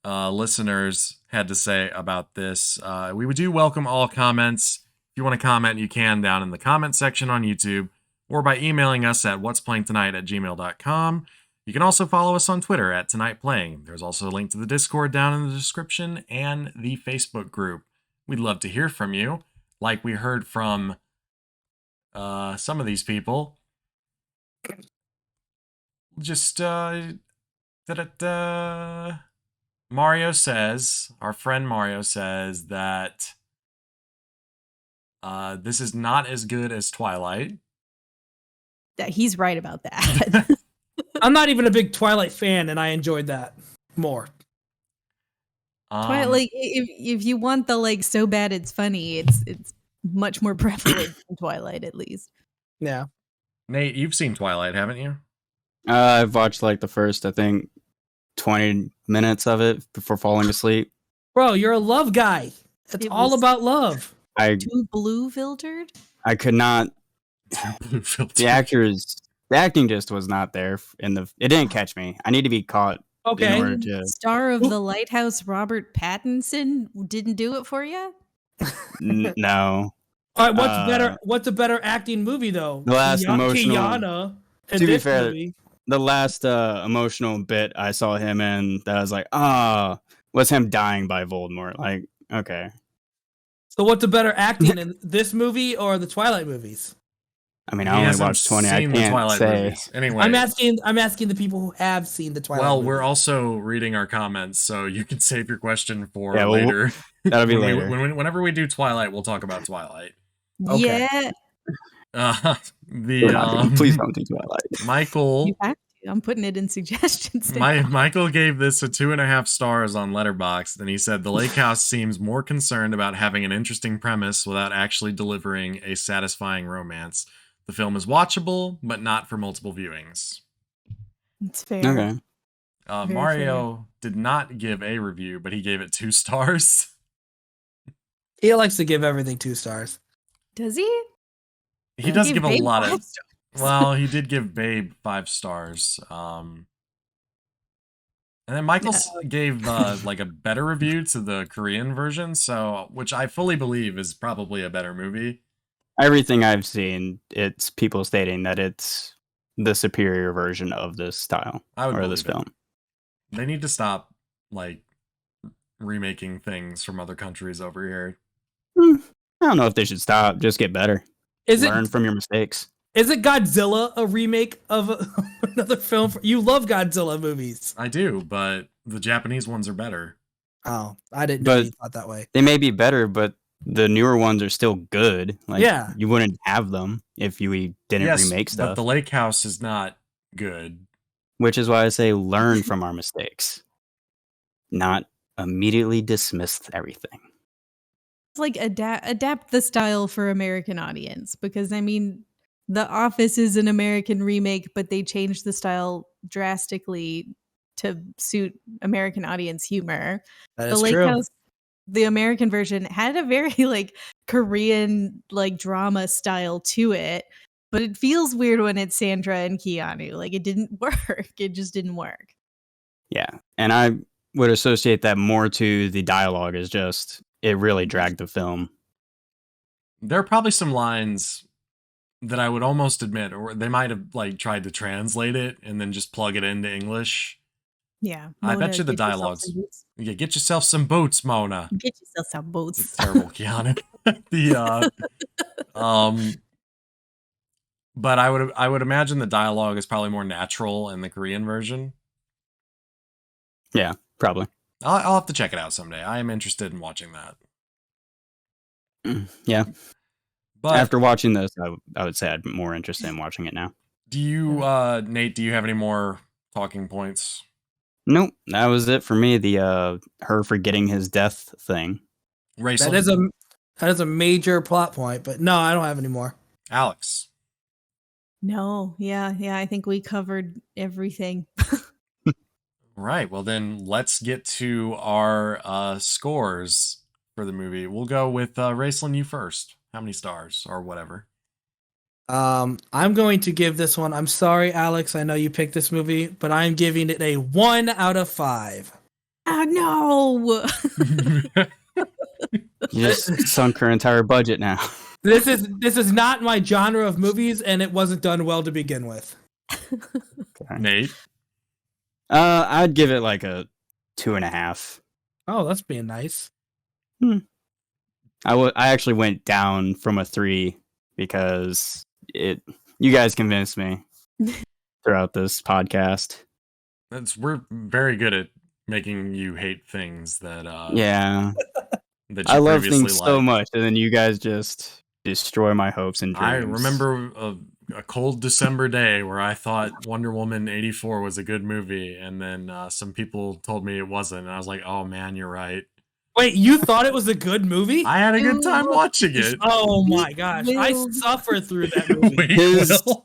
listeners had to say about this. We do welcome all comments. If you want to comment, you can down in the comment section on YouTube or by emailing us at what'splayingtonight@gmail.com. You can also follow us on Twitter at @TonightPlaying. There's also a link to the Discord down in the description and the Facebook group. We'd love to hear from you, like we heard from some of these people. Just Mario says, our friend Mario says that this is not as good as Twilight. That he's right about that. I'm not even a big Twilight fan, and I enjoyed that more. Twilight, if you want the like so bad it's funny, it's much more prevalent in Twilight at least. Yeah. Nate, you've seen Twilight, haven't you? I've watched like the first, I think, 20 minutes of it before falling asleep. Bro, you're a love guy. It's It all was- about love. Too blue filtered? I could not. Blue filter. The acting just was not there. It didn't catch me. I need to be caught Okay. order to Star of Who- the Lighthouse, Robert Pattinson, didn't do it for you? no. All right, what's Uh, better? What's a better acting movie though? The last emotional. Kiana in To be this fair, movie. the last emotional bit I saw him in that I was like, was him dying by Voldemort. Like, okay. So what's a better acting in this movie or the Twilight movies? I mean, He I only hasn't watched 20. I seen the can't Twilight say. movies. Anyway, I'm asking the people who have seen the Twilight. well, movies. we're also reading our comments, so you can save your question for Yeah, well, later. That'll be When later. whenever we do Twilight, we'll talk about Twilight. Okay. Yeah, We're not gonna- please don't do Twilight. Michael. you have to. I'm putting it in suggestions. Michael gave this a 2.5 stars on Letterboxd, and he said the Lake House seems more concerned about having an interesting premise without actually delivering a satisfying romance. The film is watchable, but not for multiple viewings. It's fair. Okay. Very Mario did not give a review, but he gave it 2 stars. He likes to give everything 2 stars. Does he? He does Gave give a Babe lot 5 of. stars. Well, he did give Babe 5 stars. And then Michael gave like a better review to the Korean version, so which I fully believe is probably a better movie. Everything I've seen, it's people stating that it's the superior version of this style I would or believe this it. film. They need to stop like remaking things from other countries over here. I don't know if they should stop. Just get better. Learn from your mistakes. Is it Godzilla a remake of another film? You love Godzilla movies. I do, but the Japanese ones are better. Oh, I didn't know But- you thought that way. They may be better, but the newer ones are still good. Like, Yeah. you wouldn't have them if you didn't remake but stuff. the Lake House is not good. Which is why I say learn from our mistakes, not immediately dismiss everything. It's like adapt the style for American audience, because I mean, The Office is an American remake, but they changed the style drastically to suit American audience humor. That The is Lake true. House, the American version, had a very like Korean like drama style to it, but it feels weird when it's Sandra and Keanu. Like it didn't work. It just didn't work. Yeah. And I would associate that more to the dialogue is just, it really dragged the film. There are probably some lines that I would almost admit, or they might have like tried to translate it and then just plug it into English. Yeah. I bet Mona, you the get yourself dialogues. some boots. Yeah, get yourself some boots, Mona. Get yourself some It's boots. terrible, Keanu. But I would imagine the dialogue is probably more natural in the Korean version. Yeah, probably. I'll have to check it out someday. I am interested in watching that. Yeah. But After watching this, I would say I'm more interested in watching it now. do you, Nate? Do you have any more talking points? Nope, that was it for me. The her forgetting his death thing. Rachel, That is a major plot point, but no, I don't have any more. Alex. No, yeah, I think we covered everything. Right. Well, then let's get to our scores for the movie. We'll go with Raceland, you first. How many stars or whatever? I'm going to give this one. I'm sorry, Alex. I know you picked this movie, but I'm giving it a 1 out of 5. Oh no! You just sunk her entire budget now. This is not my genre of movies, and it wasn't done well to begin with. Nate. I'd give it like a 2.5. Oh, that's being nice. I actually went down from a 3 because you guys convinced me throughout this podcast. We're very good at making you hate things that Yeah, that you I love previously things so liked. much, and then you guys just destroy my hopes and dreams. I remember a cold December day where I thought Wonder Woman 84 was a good movie, and then some people told me it wasn't, and I was like, "Oh man, you're right." Wait, you thought it was a good movie? I had a good time watching it. Oh my gosh, I Will. suffered through that movie. Wait, His- Will?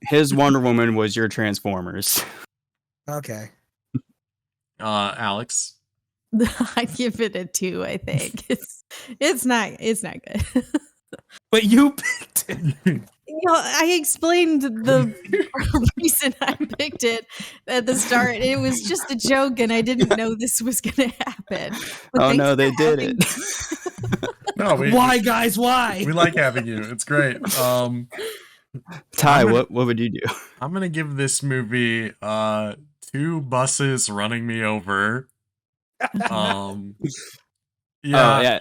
his Wonder Woman was your Transformers. Okay. Alex. I give it a 2. I think it's not good. But you picked it. I explained the reason I picked it at the start. It was just a joke, and I didn't know this was going to happen. But Oh thanks no, for they did having it. No, Why, guys? Why? we like having you. It's great. Ty, I'm gonna- what would you do? I'm gonna give this movie 2 buses running me over. Yeah. Oh yeah,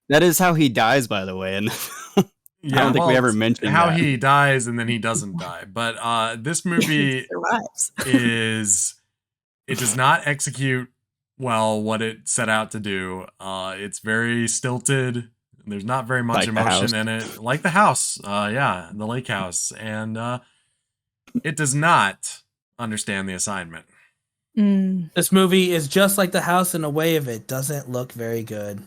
that is how he dies, by the way. And I don't think we ever mentioned how that. he dies and then he doesn't die. But this movie survives. it does not execute well what it set out to do. It's very stilted. There's not very much Like The House. emotion in it. Like The House. Yeah, The Lake House. And it does not understand the assignment. Mm. This movie is just like The House in a way of it doesn't look very good.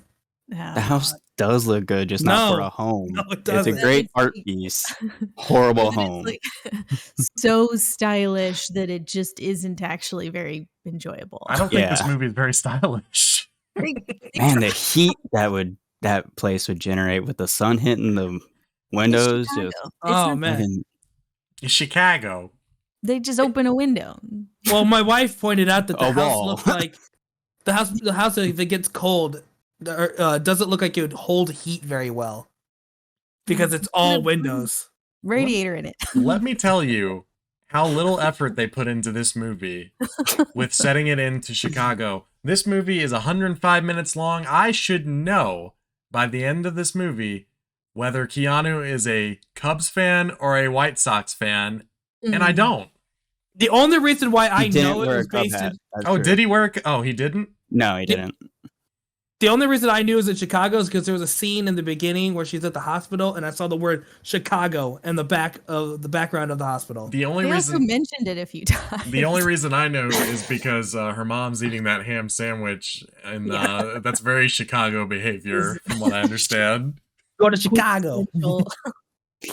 The house does look good, just not for No. a home. No, it It's a doesn't. great It's art like- piece. Horrible But home. it's like so stylish that it just isn't actually very enjoyable. I don't think this Yeah. movie is very stylish. Man, the heat that place would generate with the sun hitting the windows. Just Oh, man. fucking- It's Chicago. They just open a window. Well, my wife pointed out that the A house wall. looks like the house if it gets cold doesn't look like it would hold heat very well because it's all windows. Radiator in it. Let me tell you how little effort they put into this movie with setting it into Chicago. This movie is 105 minutes long. I should know by the end of this movie whether Keanu is a Cubs fan or a White Sox fan, and I don't. The only reason why I He didn't know it wear a was Cub based hat. in That's Oh, true. did he work? Oh, he didn't? No, he didn't. the only reason I knew it was in Chicago is because there was a scene in the beginning where she's at the hospital and I saw the word Chicago in the background of the hospital. The only They also reason mentioned it a few times. the only reason I know is because her mom's eating that ham sandwich, and that's very Chicago behavior, from what I understand. Go to Chicago. Quintessential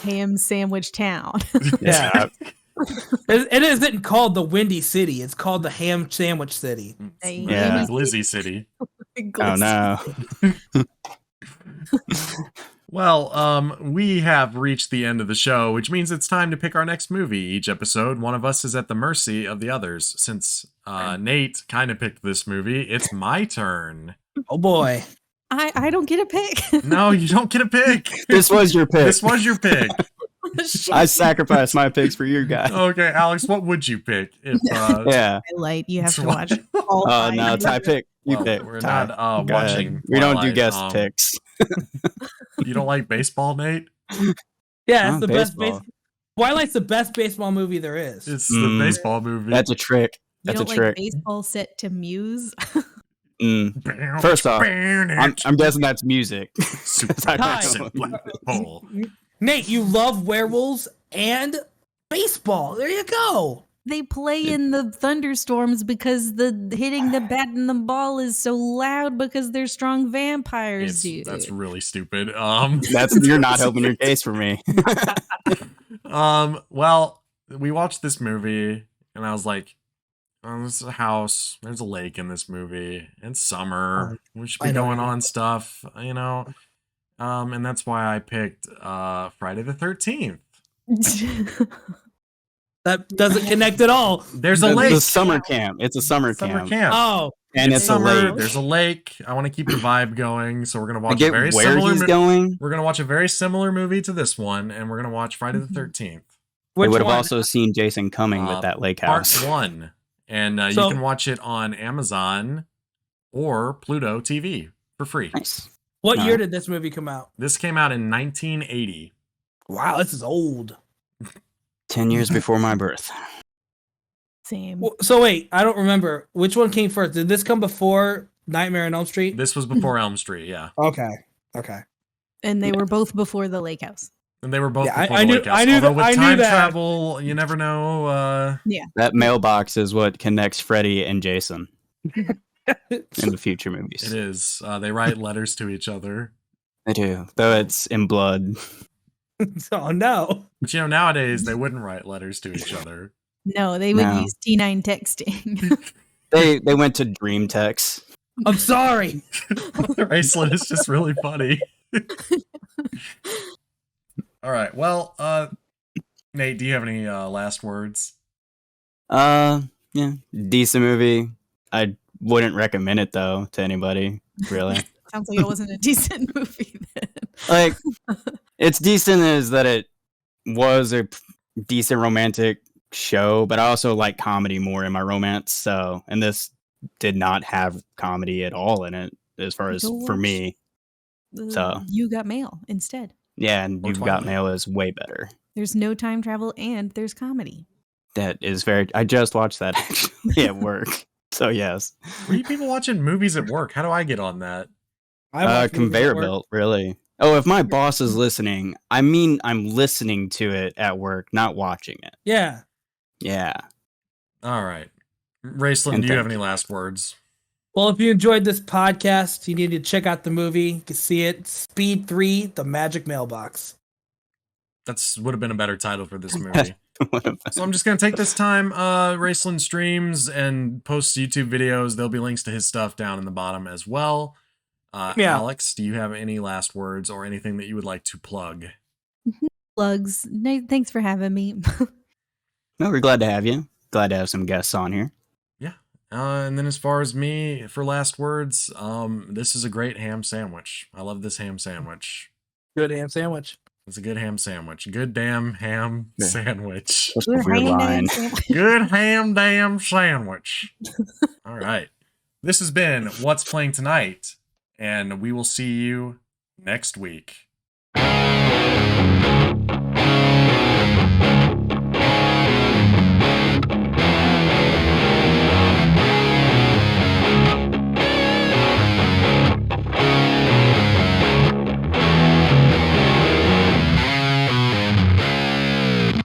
ham sandwich town. Yeah. It isn't called the Windy City. It's called the Ham Sandwich City. Yeah. It's Lizzie City. Oh no. Well, we have reached the end of the show, which means it's time to pick our next movie. Each episode, one of us is at the mercy of the others. Since Nate kind of picked this movie, it's my turn. Oh boy. I don't get a pick. No, you don't get a pick. This was your pick. This was your pick. I sacrificed my picks for you guys. Okay, Alex, what would you pick? If Yeah. Twilight, you have to Twilight. watch all Oh five. no, Ty pick. You Well, pick. we're Ty. not Go watching. ahead. We don't do Twilight. guest picks. You don't like baseball, Nate? Yeah, Oh, it's the best baseball. Twilight's the best baseball movie there is. It's the baseball movie. That's a trick. You That's a don't trick. like baseball set to Muse? First off, I'm guessing that's music. Super Hi. massive black hole. Nate, you love werewolves and baseball. There you go. They play in the thunderstorms because the hitting the bat and the ball is so loud because they're strong vampires, dude. That's really stupid. You're not helping your case for me. Well, we watched this movie and I was like, oh, this is a house. There's a lake in this movie. It's summer. We should be I know. going on stuff, you know. And that's why I picked Friday the 13th. That doesn't connect at all. There's a It's lake. a summer camp. It's a summer camp. Oh, And It's it's a summer. lake. There's a lake. I want to keep the vibe going, so we're gonna I watch a get very where similar. he's going. We're gonna watch a very similar movie to this one, and we're gonna watch Friday the 13th, We which would have one? also seen Jason coming with that lake Part house. 1, and you So- can watch it on Amazon or Pluto TV for free. Nice. What year Alright. did this movie come out? This came out in 1980. Wow, this is old. 10 years before my birth. Same. So wait, I don't remember which one came first. Did this come before Nightmare on Elm Street? This was before Elm Street, yeah, Okay. And they were both before the lake house. and they were both Yeah, before I the knew- Lake House. I knew Although that- with I knew time that. travel, you never know. That mailbox is what connects Freddy and Jason in the future movies. It is. They write letters to each other. They do, though it's in blood. Oh no. But nowadays they wouldn't write letters to each other. No, they would No. use T9 texting. They went to Dream Text. I'm sorry. The bracelet is just really funny. All right. Well, Nate, do you have any last words? Yeah, decent movie. I wouldn't recommend it though to anybody, really. Sounds like it wasn't a decent movie then. Like, it's decent as that it was a decent romantic show, but I also like comedy more in my romance. So, and this did not have comedy at all in it, as far as Go for watch me. So, You Got Mail instead. yeah, and Or You've Got Twilight. Mail is way better. There's no time travel and there's comedy. That is very. I just watched that actually at work. So yes, Were you people watching movies at work? How do I get on that? I watch movies at conveyor work. belt, really. Oh, if my boss is listening, I mean I'm listening to it at work, not watching it. Yeah. Yeah. All right. Raceland, And do you have thank any you. last words? Well, if you enjoyed this podcast, you need to check out the movie. You can see it. Speed 3, The Magic Mailbox. That's would have been a better title for this movie. So I'm just going to take this time. Raceland streams and posts YouTube videos. There'll be links to his stuff down in the bottom as well. Yeah. Alex, do you have any last words or anything that you would like to plug? Plugs. Thanks for having me. No, we're glad to have you. Glad to have some guests on here. Yeah. And then as far as me, for last words, this is a great ham sandwich. I love this ham sandwich. Good ham sandwich. It's a good ham sandwich. Good damn ham Yeah. sandwich. That's a weird line. Good ham damn sandwich. All right. This has been What's Playing Tonight, and we will see you next week.